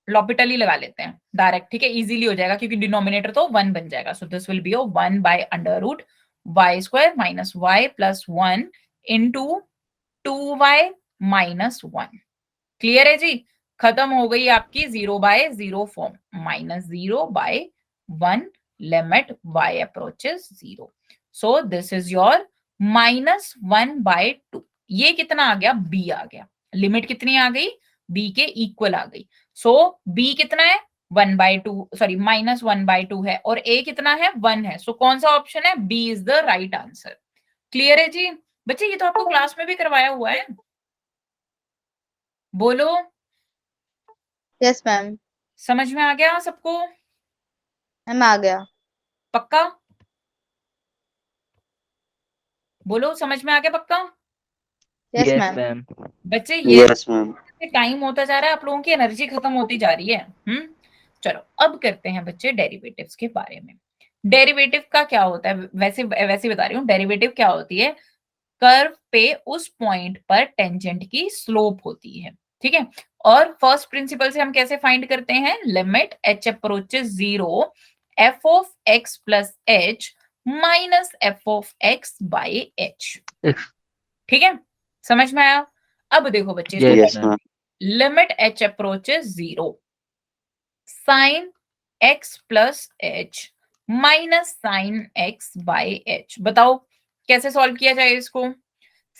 लॉपिटल ही लगा लेते हैं डायरेक्ट, ठीक है, इजीली हो जाएगा क्योंकि डिनोमिनेटर तो 1 बन जाएगा। So this will be one by under root y² minus y plus 1 into 2y minus 1। Clear है जी, खत्म हो गई आपकी 0/0 form, minus 0/1 limit y approaches 0। So this is your minus 1/2। ये कितना आ गया, b आ गया, लिमिट कितनी आ गई, b के इक्वल आ गई। सो b कितना है, 1/2, सॉरी माइनस 1/2 है, और a कितना है, 1 है। सो कौन सा ऑप्शन है, b is the right answer. Clear है जी बच्चे, ये तो आपको क्लास में भी करवाया हुआ है, बोलो। Yes ma'am. समझ में आ गया सबको, मैम आ गया। पक्का, बोलो समझ में आ गया पक्का। Yes yes ma'am. मैम। बच्चे ये यस मैम टाइम होता जा रहा है, आप लोगों की एनर्जी खत्म होती जा रही है। चलो अब करते हैं बच्चे डेरिवेटिव्स के बारे में। डेरिवेटिव का क्या होता है, वैसे वैसे बता रही हूँ, डेरिवेटिव क्या होती है, कर्व पे उस पॉइंट पर टेंजेंट की स्लोप होती है, ठीक है। और फर्स्ट प्रिंसिपल से हम कैसे फाइंड करते हैं, limit h approaches 0 f of x plus h minus f of x by h। ठीक है, समझ में आया। अब देखो बच्चे, yes yes ma'am limit h approaches 0 sine x plus h minus sine x by h। बताओ कैसे सॉल्व किया जाए इसको,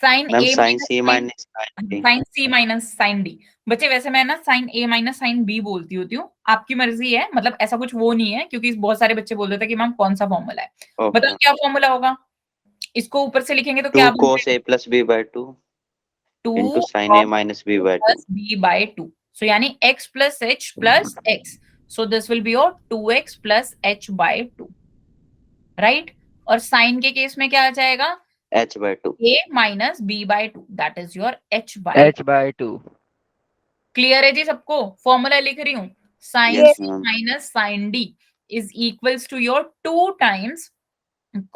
sine ma'am a sine c minus sine c minus sine d. बच्चे वैसे मैं ना sine a minus sine b बोलती होती हूँ, आपकी मर्जी है, मतलब ऐसा कुछ वो नहीं है, क्योंकि बहुत सारे बच्चे बोल देते हैं कि मैम कौन सा फॉर्मूला है। बताओ क्या फॉर्मूला होगा, इसको ऊपर से लिखेंगे तो क्या 2 cos a plus b by 2 into sin a minus b by 2 plus b by 2। So यानी x plus h plus x, so this will be your 2x plus h by 2, right. और sine के case में क्या आ जाएगा, h by 2 a minus b by 2, that is your h by. h/2। Clear है जी सबको, फॉर्मूला लिख रही हूँ, sine Yes, c ma'am. Minus sine d is equals to your 2 times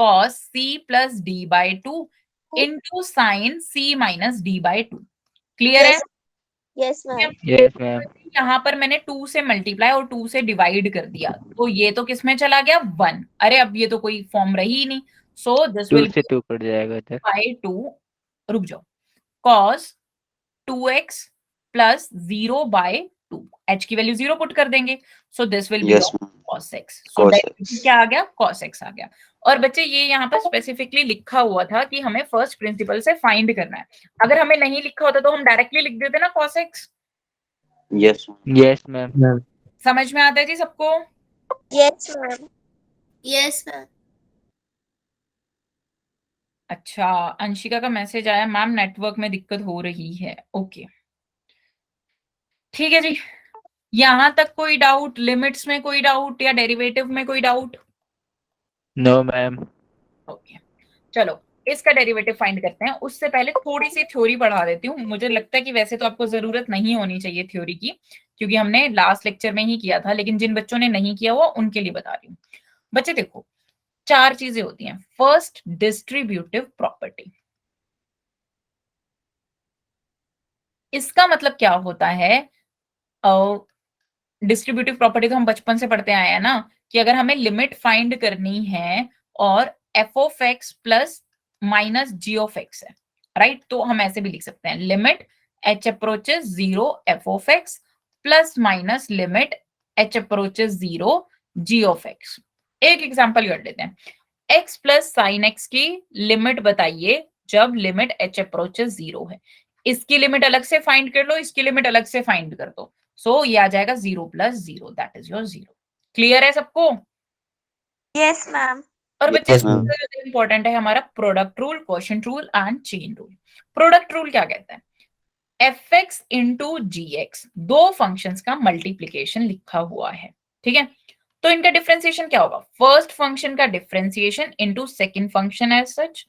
cos c plus d by 2 into sine c minus d by 2। Clear है, Yes, ma'am. Yes ma'am. यहाँ पर मैंने 2 से मल्टीप्लाई और 2 से डिवाइड कर दिया, तो ये तो किस में चला गया, 1। अरे अब ये तो कोई फॉर्म रही ही नहीं, so this 2 will say 2 cut जाएगा इधर। बाय 2, रुक जाओ, cos 2x plus 0 by 2, h की वैल्यू 0 पुट कर देंगे, so this will be Yes, ma'am. cos x। So Cos x. क्या आ गया, cos x आ गया। और बच्चे ये यहाँ पर स्पेसिफिकली लिखा हुआ था कि हमें फर्स्ट प्रिंसिपल से फाइंड करना है। अगर हमें नहीं लिखा होता तो हम डायरेक्टली लिख देते ना cos x। Yes. Yes, ma'am. समझ में आता है जी सबको? Yes, ma'am. Yes, ma'am. अच्छा, अंशिका का मैसेज आया, मैम नेटवर्क में दिक्कत हो रही है। ओके, ठीक है जी। यहां तक कोई डाउट? लिमिट्स में कोई डाउट या डेरिवेटिव में कोई डाउट? No, ma'am. ओके, चलो इसका डेरिवेटिव फाइंड करते हैं। उससे पहले थोड़ी सी थ्योरी पढ़ा देती हूँ। मुझे लगता है कि वैसे तो आपको जरूरत नहीं होनी चाहिए थ्योरी की, क्योंकि हमने लास्ट लेक्चर में ही किया था, लेकिन जिन बच्चों ने नहीं किया हुआ उनके लिए बता रही हूँ। बच्चे देखो, 4 चीजें होती हैं। First, distributive property. इसका मतलब क्या होता है? डिस्ट्रीब्यूटिव प्रॉपर्टी तो हम बचपन से पढ़ते आए हैं ना, कि अगर हमें लिमिट फाइंड करनी है और f of x plus minus g of x है, राइट, तो हम ऐसे भी लिख सकते हैं, limit h approaches 0 f of x plus minus limit h approaches 0 g of x. एक एग्जांपल कर लेते हैं, x प्लस साइन एक्स की लिमिट बताइए जब लिमिट h अप्रोचेस 0 है। इसकी लिमिट अलग से फाइंड कर लो, इसकी लिमिट अलग से फाइंड कर दो, सो ये आ जाएगा 0 plus 0, that is your 0। Clear है सबको? Yes, ma'am. और बच्चे Yes, ma'am. सबसे इंपॉर्टेंट है हमारा product rule, quotient rule and chain rule. Product rule क्या कहता है? F x into g x, दो फंक्शंस का मल्टीप्लीकेशन लिखा हुआ है, ठीक है, तो इनका डिफरेंशिएशन क्या होगा? फर्स्ट फंक्शन का differentiation into second function as such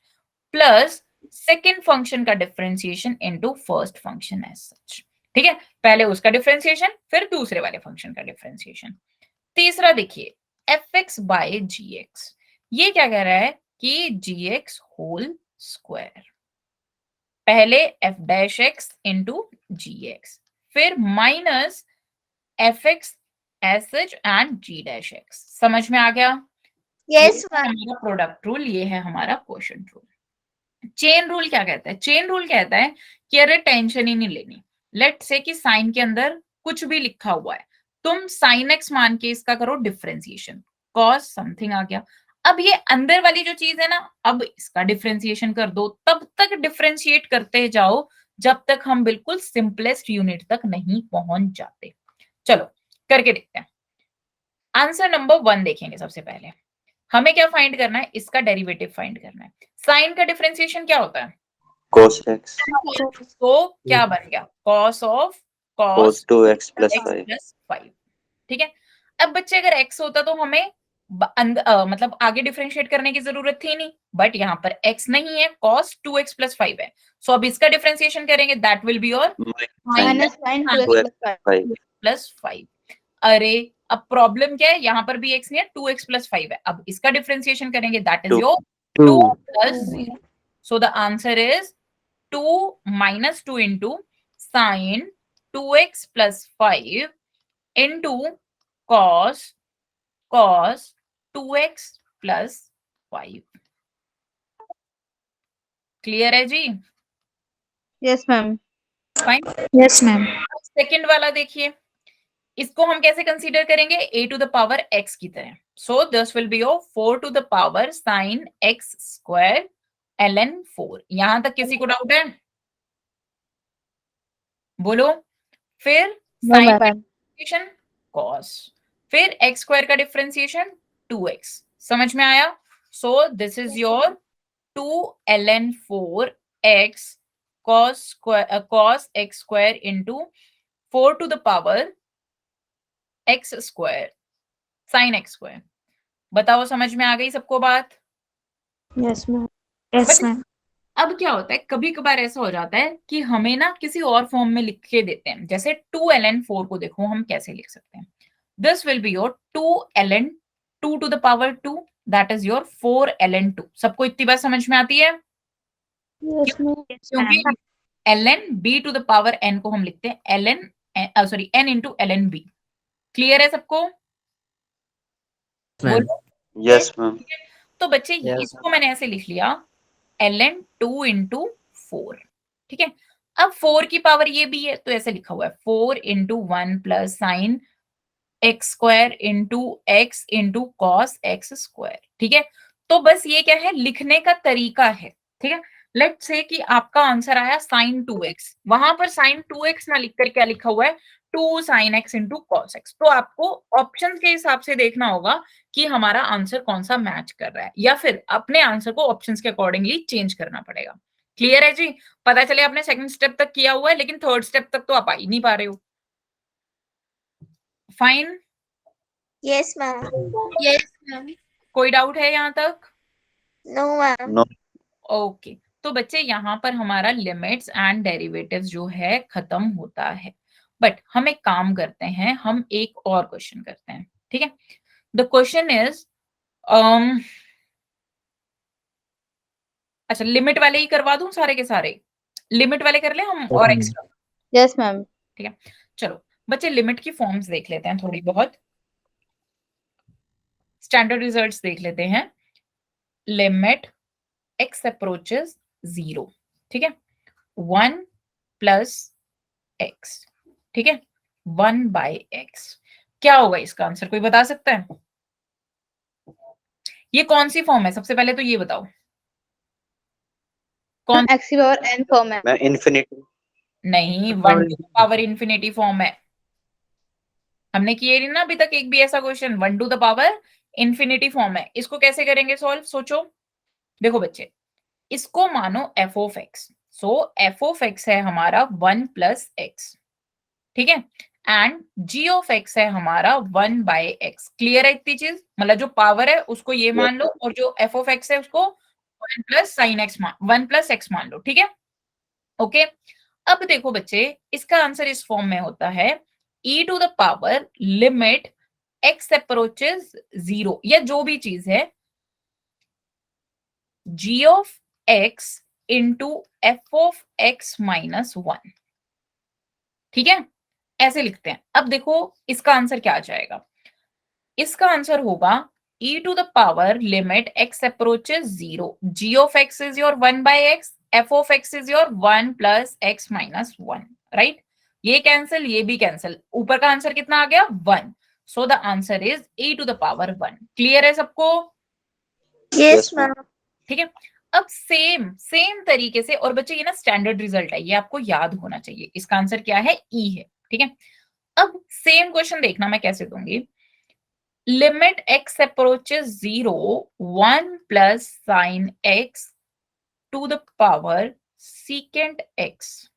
plus second function का differentiation into first function as such, ठीक है, पहले उसका डिफरेंशिएशन फिर दूसरे वाले फंक्शन का डिफरेंशिएशन। तीसरा देखिए, f x by g x, ये क्या कह रहा है कि जी एक्स होल स्क्वायर, पहले f dash x into g x फिर minus f x as such and g dash x. समझ में आ गया? Yes, ये ma'am. हमारा प्रोडक्ट रूल, ये है हमारा क्वोशिएंट रूल। चेन रूल क्या कहता है? चेन रूल कहता है कि अरे टेंशन ही नहीं लेनी, लेट से कि साइन के अंदर कुछ भी लिखा हुआ है, तुम साइन एक्स मान के इसका करो डिफरेंशिएशन, कॉस समथिंग आ गया। अब ये अंदर वाली जो चीज है ना, अब इसका डिफरेंशिएशन कर दो, तब तक डिफरेंशिएट करते जाओ जब तक हम बिल्कुल सिंपलेस्ट यूनिट तक नहीं पहुंच जाते। चलो करके देखते हैं। आंसर नंबर 1 देखेंगे। सबसे पहले हमें क्या फाइंड करना है? इसका डेरिवेटिव फाइंड करना है। साइन का डिफरेंशिएशन क्या होता है? Cos x. तो क्या बन गया? Cos of Cos cos 2x plus x 5. Plus 5, ठीक है। अब बच्चे अगर x होता तो हमें मतलब आगे डिफरेंशिएट करने की जरूरत थी नहीं, बट यहाँ पर x नहीं है, cos 2x प्लस 5 है, सो अब इसका डिफरेंशिएशन करेंगे, that will be your minus sine 2x 2x प्लस 5 5. प्लस 5। अरे अब प्रॉब्लम क्या है? यहाँ पर भी x नहीं है, 2x प्लस 5 है, अब इसका डिफरेंशिएशन करेंगे, that is 2. Your 2 2. Plus 0, so the answer is 2 minus 2 into sine 2x plus 5 into cos 2x plus 5। Clear है जी? Yes ma'am. Fine. Yes ma'am. Second वाला देखिए, इसको हम कैसे कंसीडर करेंगे? a to the power x की तरह, सो this will be your 4 to the power sin x square ln 4। यहां तक किसी को डाउट है? बोलो। फिर no sine ma'am. Differentiation cos, फिर x स्क्वायर का डिफरेंशिएशन 2x। समझ में आया? So this is your 2 ln 4 x cos x square into 4 to the power x square sin x square. बताओ समझ में आ गई सबको बात? Yes ma'am. Yes but ma'am. अब क्या होता है, कभी कभार ऐसा हो जाता है कि हमें ना किसी और फॉर्म में लिख के देते हैं, जैसे 2 ln 4 को देखो हम कैसे लिख सकते हैं। This will be your 2 ln 2 to the power 2, that is your 4 ln 2। सबको इतनी बात समझ में आती है? Yes ma'am. क्योंकि ln b to the power n को हम लिखते हैं ln sorry n into ln b। Clear है सबको? बोलो। Yes, ma'am. तो बच्चे Yes. इसको मैंने ऐसे लिख लिया ln 2 into 4, ठीक है। अब 4 की पावर ये भी है, तो ऐसे लिखा हुआ है 4 into 1 plus sine x square into x into cos x square, ठीक है। तो बस ये क्या है, लिखने का तरीका है, ठीक है। लेट्स से कि आपका आंसर आया sin 2x, वहां पर sin 2x ना लिखकर क्या लिखा हुआ है, 2 sin x into cos x। तो आपको ऑप्शंस के हिसाब से देखना होगा कि हमारा आंसर कौन सा मैच कर रहा है, या फिर अपने आंसर को ऑप्शंस के अकॉर्डिंगली चेंज करना पड़ेगा। क्लियर है जी? पता चले आपने सेकंड स्टेप तक किया हुआ है, लेकिन थर्ड स्टेप तक तो आप आ ही नहीं पा रहे हो। Fine, yes ma'am. Yes, ma'am. कोई डाउट है यहाँ तक? No ma'am. नो। ओके, तो बच्चे यहाँ पर हमारा लिमिट्स एंड डेरिवेटिव्स जो है खत्म होता है। बट हम एक काम करते हैं, हम एक और क्वेश्चन करते हैं, ठीक है। द क्वेश्चन इज अच्छा, लिमिट वाले ही करवा दूं सारे के सारे, लिमिट वाले कर ले हम और एक्स्ट्रा। Yes ma'am. ठीक है, चलो बच्चे लिमिट की फॉर्म्स देख लेते हैं, थोड़ी बहुत स्टैंडर्ड रिजल्ट्स देख लेते हैं। लिमिट x अप्रोचेस 0, ठीक है, 1 प्लस x, ठीक है, 1 बाय x। क्या होगा इसका आंसर, कोई बता सकता है? ये कौन सी फॉर्म है, सबसे पहले तो ये बताओ कौन? x की पावर n फॉर्म है। मैं इन्फिनिटी। नहीं, 1 to the power infinity form है। हमने किए नहीं ना अभी तक एक भी ऐसा question, 1 to the power infinity form है। इसको कैसे करेंगे सॉल्व, सोचो। देखो बच्चे, इसको मानो f of x, so f of x है हमारा 1 प्लस x, ठीक है, एंड g ऑफ x है हमारा 1 बाय x। क्लियर है इतनी चीज? मतलब जो पावर है उसको ये मान लो, और जो f ऑफ x है उसको 1 plus sine x 1 plus x मान लो, ठीक है। ओके, अब देखो बच्चे, इसका आंसर इस फॉर्म में होता है e to the power limit x approaches 0, या जो भी चीज है, g of x into f of x minus 1, ठीक है, ऐसे लिखते हैं। अब देखो इसका आंसर क्या आ जाएगा, इसका आंसर होगा e to the power limit x approaches 0, g of x is your 1 by x, f of x is your 1 plus x minus 1, right. ये कैंसिल, ये भी कैंसिल, ऊपर का आंसर कितना आ गया, 1। So the answer is e to the power 1। Clear है सबको? Yes ma'am. ठीक है, अब सेम तरीके से, और बच्चे ये ना स्टैंडर्ड रिजल्ट है, ये आपको याद होना चाहिए। इसका आंसर क्या है, e है, ठीक है। अब सेम क्वेश्चन देखना मैं कैसे दूंगी। लिमिट x approaches 0, 1 plus sine x to the power secant x,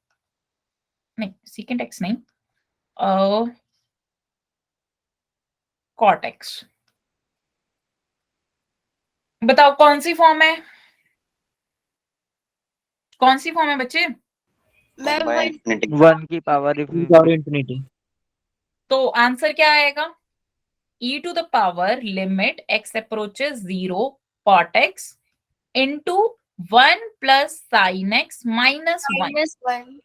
नहीं सीकेंट x नहीं, कॉट x। बताओ कौन सी फॉर्म है, कौन सी फॉर्म है बच्चे? Ma'am, bye one infinity. 1 की पावर इंफिनिटी। तो आंसर क्या आएगा, e to the power limit x approaches 0 cot x into 1 plus sine x minus 1, -1.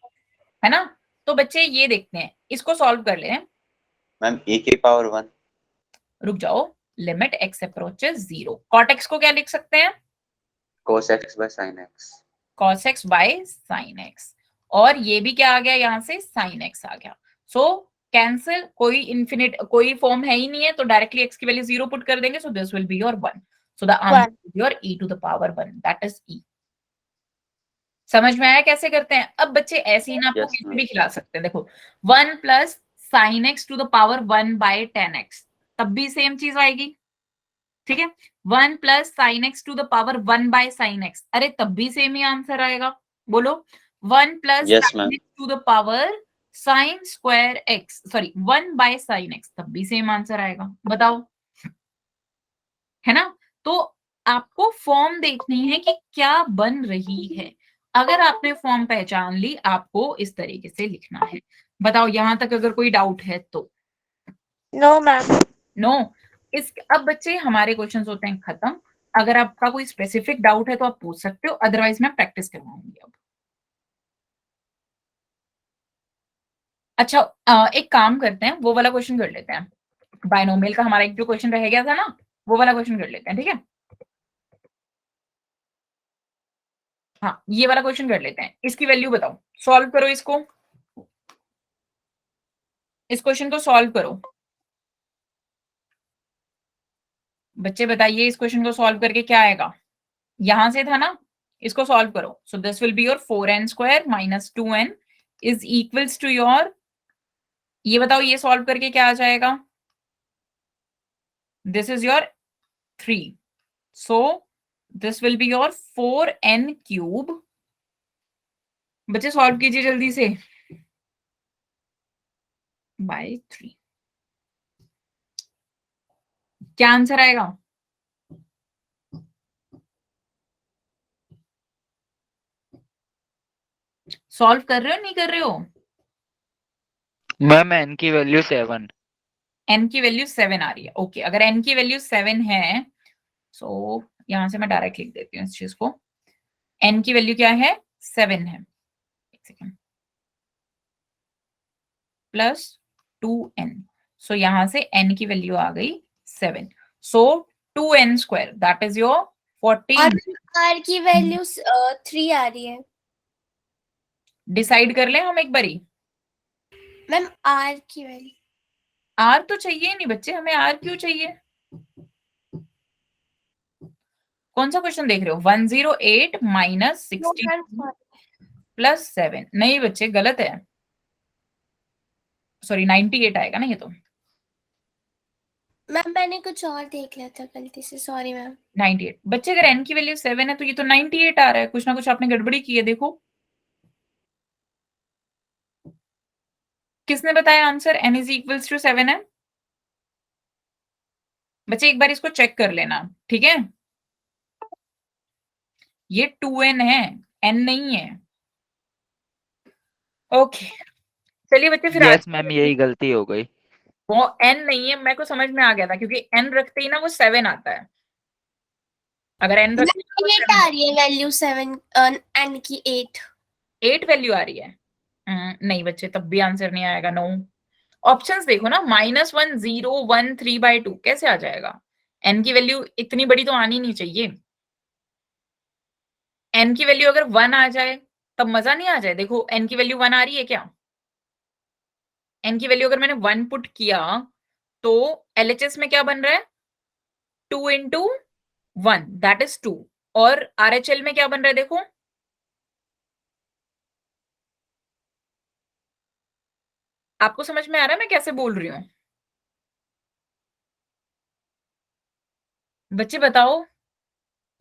है ना। तो बच्चे ये देखते हैं, इसको सॉल्व कर लें। मैम e की पावर 1। रुक जाओ, limit x approaches 0, cot x को क्या लिख सकते हैं, cos x by sin x। cos x बाय sin x, और ये भी क्या आ गया यहाँ से, sin x आ गया। सो कैंसिल, कोई इन्फिनिट कोई फॉर्म है ही नहीं है, तो डायरेक्टली x की वैल्यू 0 पुट कर देंगे। So this will be your 1, so the answer is your e to the power 1, that is e। समझ में आया कैसे करते हैं? अब बच्चे ऐसे ही ना आपको Yes, कैसे ma'am. भी खिला सकते हैं। देखो 1 plus sine x to the power 1 by 10x, तब भी सेम चीज आएगी, ठीक है। 1 plus sine x to the power 1 by sine x, अरे तब भी सेम ही आंसर आएगा। बोलो 1 plus Yes, sine ma'am. X to the power sine square x, sorry 1 by sine x, तब भी सेम आंसर आएगा। बताओ, है ना। तो आपको फॉर्म देखनी है कि क्या बन रही है। अगर आपने फॉर्म पहचान ली, आपको इस तरीके से लिखना है। बताओ यहां तक अगर कोई डाउट है तो। No ma'am. नो। इस अब बच्चे हमारे क्वेश्चंस होते हैं खत्म। अगर आपका कोई स्पेसिफिक डाउट है तो आप पूछ सकते हो, अदरवाइज मैं प्रैक्टिस करवाऊंगी अब। अच्छा, एक काम करते हैं, वो वाला क्वेश्चन कर लेते हैं। बायनोमियल का हमारा एक जो क्वेश्चन रह गया था ना, वो वाला क्वेश्चन कर लेते हैं, ठीक है। हाँ, ये वाला क्वेश्चन कर लेते हैं। इसकी वैल्यू बताओ, सॉल्व करो इसको, इस क्वेश्चन को सॉल्व करो। बच्चे बताइए इस क्वेश्चन को सॉल्व करके क्या आएगा? यहां से था ना, इसको सॉल्व करो। So this will be your 4n square minus 2n is equals to your, ये बताओ ये सॉल्व करके क्या आ जाएगा? This is your 3, so this will be your 4n cube. बच्चे सॉल्व कीजिए जल्दी से, बाय 3। क्या आंसर आएगा? सॉल्व कर रहे हो नहीं कर रहे हो? मैम n की वैल्यू 7। n की वैल्यू 7 आ रही है। ओके, अगर n की वैल्यू 7 है, सो यहां से मैं डायरेक्ट लिख देती हूँ इस चीज को। n की वैल्यू क्या है? 7 है। एक सेकेंड, प्लस 2n, सो यहां से n की वैल्यू आ गई 7, सो 2n square that is your 14। r की वैल्यू 3 आ रही है डिसाइड कर लें हम एक बारी। मैम। r की वैल्यू r तो चाहिए नहीं बच्चे, हमें r क्यों चाहिए? कौन सा क्वेश्चन देख रहे हो? 108 माइनस 60 प्लस 7। नहीं बच्चे गलत है, सॉरी 98 आएगा ना ये तो। मैम मैंने कुछ और देख लिया था गलती से, सॉरी मैम। 98 बच्चे, अगर n की वैल्यू 7 है तो ये तो 98 आ रहा है। कुछ ना कुछ आपने गड़बड़ी की है, देखो। किसने बताया answer n is equals to 7 है? बच्चे एक बार इसको चेक कर लेना, ठीक है? ये 2n है, n नहीं है। ओके, चलिए बच्चे फिर यस मैम, यही गलती हो गई। वो n नहीं है, मेरे को समझ में आ गया था, क्योंकि n रखते ही ना वो 7 आता है। अगर n रखते ही ना वो 8 आ रही है वैल्यू 7, n की 8 वैल्यू आ रही है। नहीं बच्चे, तब भी आंसर नहीं आएगा। नो, ऑप्शंस देखो ना, -1 0 1 3/2 कैसे आ जाएगा? n की वैल्यू इतनी बड़ी तो आनी नहीं चाहिए। n की वैल्यू अगर 1 आ जाए तब मजा नहीं आ जाए। देखो n की वैल्यू 1 आ रही है क्या? n की वैल्यू अगर मैंने 1 पुट किया तो LHS में क्या बन रहा है? 2 into 1 दैट इज 2। और RHL में क्या बन रहा है देखो? आपको समझ में आ रहा है मैं कैसे बोल रही हूँ? बच्चे बताओ,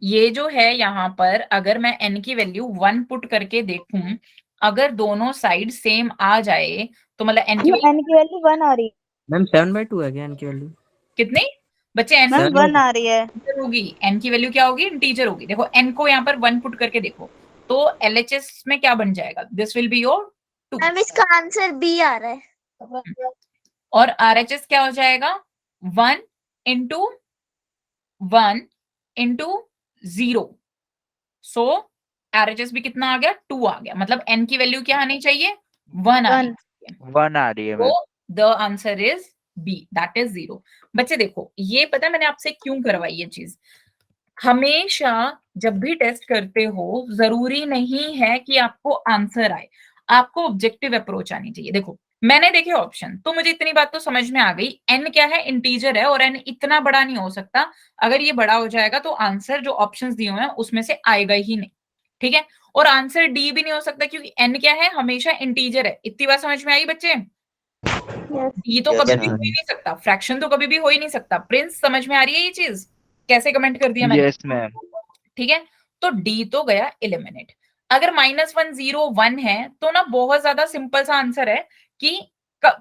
ये जो है यहाँ पर, अगर मैं n की वैल्यू 1 पुट करके देखूं, अगर दोनों साइड सेम आ जाए तो मतलब n की n की वैल्यू 1 आ रही है। मैम 7/2 है क्या n की वैल्यू? कितनी? बच्चे n मैम 1 आ रही है। इंटीजर होगी। n की वैल्यू क्या होगी? इंटीजर होगी। देखो n को यहाँ पर 1 पुट करके देखो तो LHS में क्या बन जाएगा? This will be your 2। Ma'am इसका आंसर बी आ रहा है। और RHS क्या हो जाएगा? 1 इंटू 1 इंटू 0। सो RHS भी कितना आ गया? 2 आ गया। मतलब n की वैल्यू क्या आनी चाहिए? 1 आनी चाहिए। 1 आ रही है मैम। तो the answer is b, that is 0। बच्चे देखो, ये पता है मैंने आपसे क्यों करवाई ये चीज? हमेशा जब भी टेस्ट करते हो, जरूरी नहीं है कि आपको आंसर आए, आपको ऑब्जेक्टिव अप्रोच आनी चाहिए। देखो मैंने देखे ऑप्शन, तो मुझे इतनी बात तो समझ में आ गई, n क्या है? इंटीजर है, और n इतना बड़ा नहीं हो सकता। अगर ये बड़ा हो जाएगा तो आंसर जो ऑप्शंस दिए हुए हैं उसमें से आएगा ही नहीं, ठीक है? और आंसर डी भी नहीं हो सकता, क्योंकि n क्या है? हमेशा इंटीजर है। इतनी बात समझ में आई बच्चे? ये तो Yes, कभी भी हो ma'am. ही नहीं सकता, फ्रैक्शन तो कभी भी हो ही नहीं सकता। प्रिंस समझ में आ रही है ये चीज? कैसे कमेंट कर दिया मैंने? Yes ma'am. ठीक है, तो डी तो गया एलिमिनेट। अगर -1 0 1 है तो ना बहुत ज्यादा सिंपल सा आंसर है कि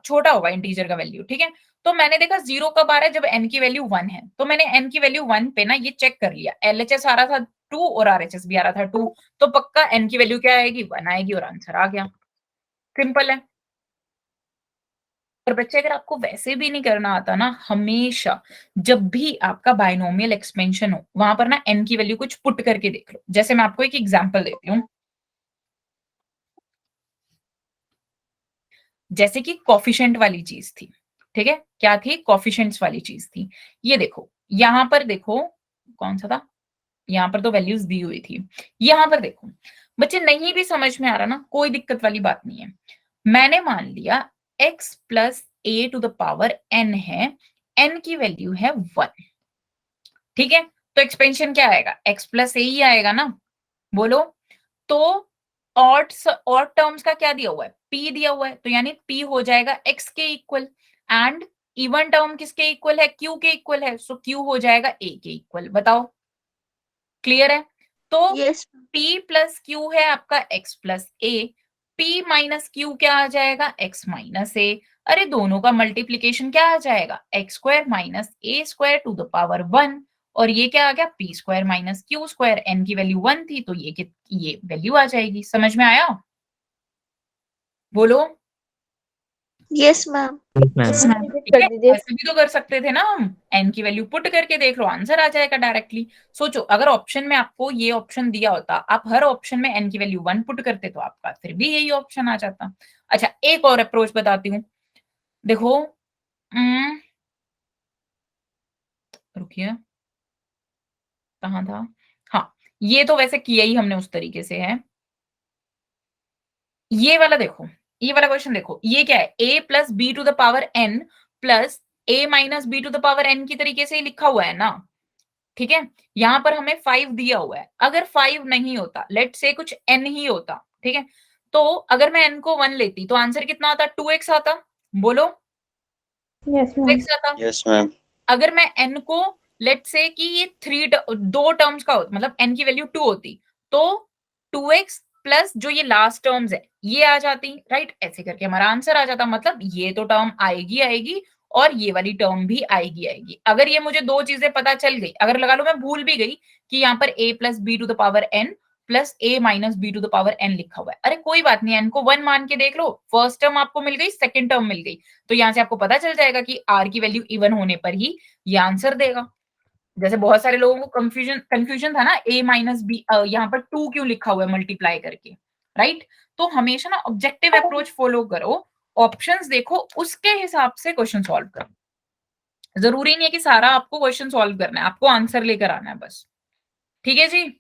छोटा होगा इंटीजर का वैल्यू, ठीक है? तो मैंने देखा 0 कब आ रहा है? जब n की वैल्यू 1 है। तो मैंने n की वैल्यू 1 पे ना ये चेक कर लिया, LHS आ रहा था 2 और RHS भी आ रहा था 2, तो पक्का n की वैल्यू क्या आएगी? 1 आएगी, और आंसर आ गया। सिंपल है। और बच्चे अगर आपको वैसे भी नहीं करना आता ना, हमेशा जब भी आपका बायनोमियल एक्सपेंशन हो, वहां पर ना n की वैल्यू कुछ पुट करके देख लो। जैसे मैं आपको एक एग्जांपल देती हूँ, जैसे कि कोफिशिएंट वाली चीज थी, ठीक है? क्या थी? कोफिशिएंट्स वाली चीज थी। ये देखो, यहां पर देखो, कौन सा था? यहाँ पर तो वैल्यूज दी हुई थी। यहां पर देखो बच्चे, नहीं भी समझ में आ रहा ना, कोई दिक्कत वाली बात नहीं है। मैंने मान लिया x plus a to the power n है, n की वैल्यू है 1। ठीक है, तो एक्सपेंशन क्या आएगा, x प्लस ए ही आएगा ना, बोलो। तो ऑड टर्म्स का क्या दिया हुआ है, p दिया हुआ है, तो यानी p हो जाएगा x के इक्वल, एंड इवन टर्म किसके इक्वल है, q के इक्वल है, सो q हो जाएगा a के इक्वल। बताओ क्लियर है? तो यस p प्लस क्यू है आपका x plus a, p minus Q क्या आ जाएगा, x माइनस a। अरे दोनों का मल्टीप्लीकेशन क्या आ जाएगा, x square minus a square to the power 1, और ये क्या आ गया, p square minus q square, n की वैल्यू 1 थी तो ये वैल्यू आ जाएगी। समझ में आया? बोलो। Yes ma'am. मैम ठीक है, ऐसे भी तो कर सकते थे ना हम, n की वैल्यू पुट करके देख लो, आंसर आ जाएगा डायरेक्टली। सोचो अगर ऑप्शन में आपको ये ऑप्शन दिया होता, आप हर ऑप्शन में n की वैल्यू 1 पुट करते तो आपका फिर भी यही ऑप्शन आ जाता। अच्छा एक और अप्रोच बताती हूँ, देखो रुकिए कहाँ था, हाँ ये तो वैसे किया ही हमने उस तरीके से है। ये वाला देखो, ये वाला क्वेश्चन देखो, ये क्या है, a plus B to the power n प्लस a minus B to the power n की तरीके से ही लिखा हुआ है ना, ठीक है। यहाँ पर हमें 5 दिया हुआ है, अगर 5 नहीं होता, लेट से कुछ n ही होता, ठीक है, तो अगर मैं n को 1 लेती तो आंसर कितना आता, 2x आता, बोलो। यस 2x आता। Yes ma'am. अगर मैं n को लेट से कि ये दो टर्म्स का होता, मतलब n की वैल्यू 2 होती, तो 2x प्लस जो ये लास्ट टर्म्स है ये आ जाती, राइट, ऐसे करके हमारा आंसर आ जाता। मतलब ये तो टर्म आएगी आएगी और ये वाली टर्म भी आएगी आएगी। अगर ये मुझे दो चीजें पता चल गई, अगर लगा लो मैं भूल भी गई कि यहाँ पर a plus B to the power n प्लस a minus B to the power n लिखा हुआ है, अरे कोई बात नहीं, n को 1 मान के देख लो, फर्स्ट टर्म आपको मिल गई, सेकंड टर्म मिल गई, तो यहाँ से आपको पता चल जाएगा कि r की वैल्यू इवन होने पर ही ये आंसर देगा। जैसे बहुत सारे लोगों को कंफ्यूजन था ना, a माइनस बी यहाँ पर 2 क्यों लिखा हुआ है मल्टीप्लाई करके, राइट। तो हमेशा ना ऑब्जेक्टिव अप्रोच फॉलो करो, ऑप्शंस देखो, उसके हिसाब से क्वेश्चन सॉल्व करो। जरूरी नहीं है कि सारा आपको क्वेश्चन सॉल्व करना है, आपको आंसर लेकर आना है बस। ठीक है जी।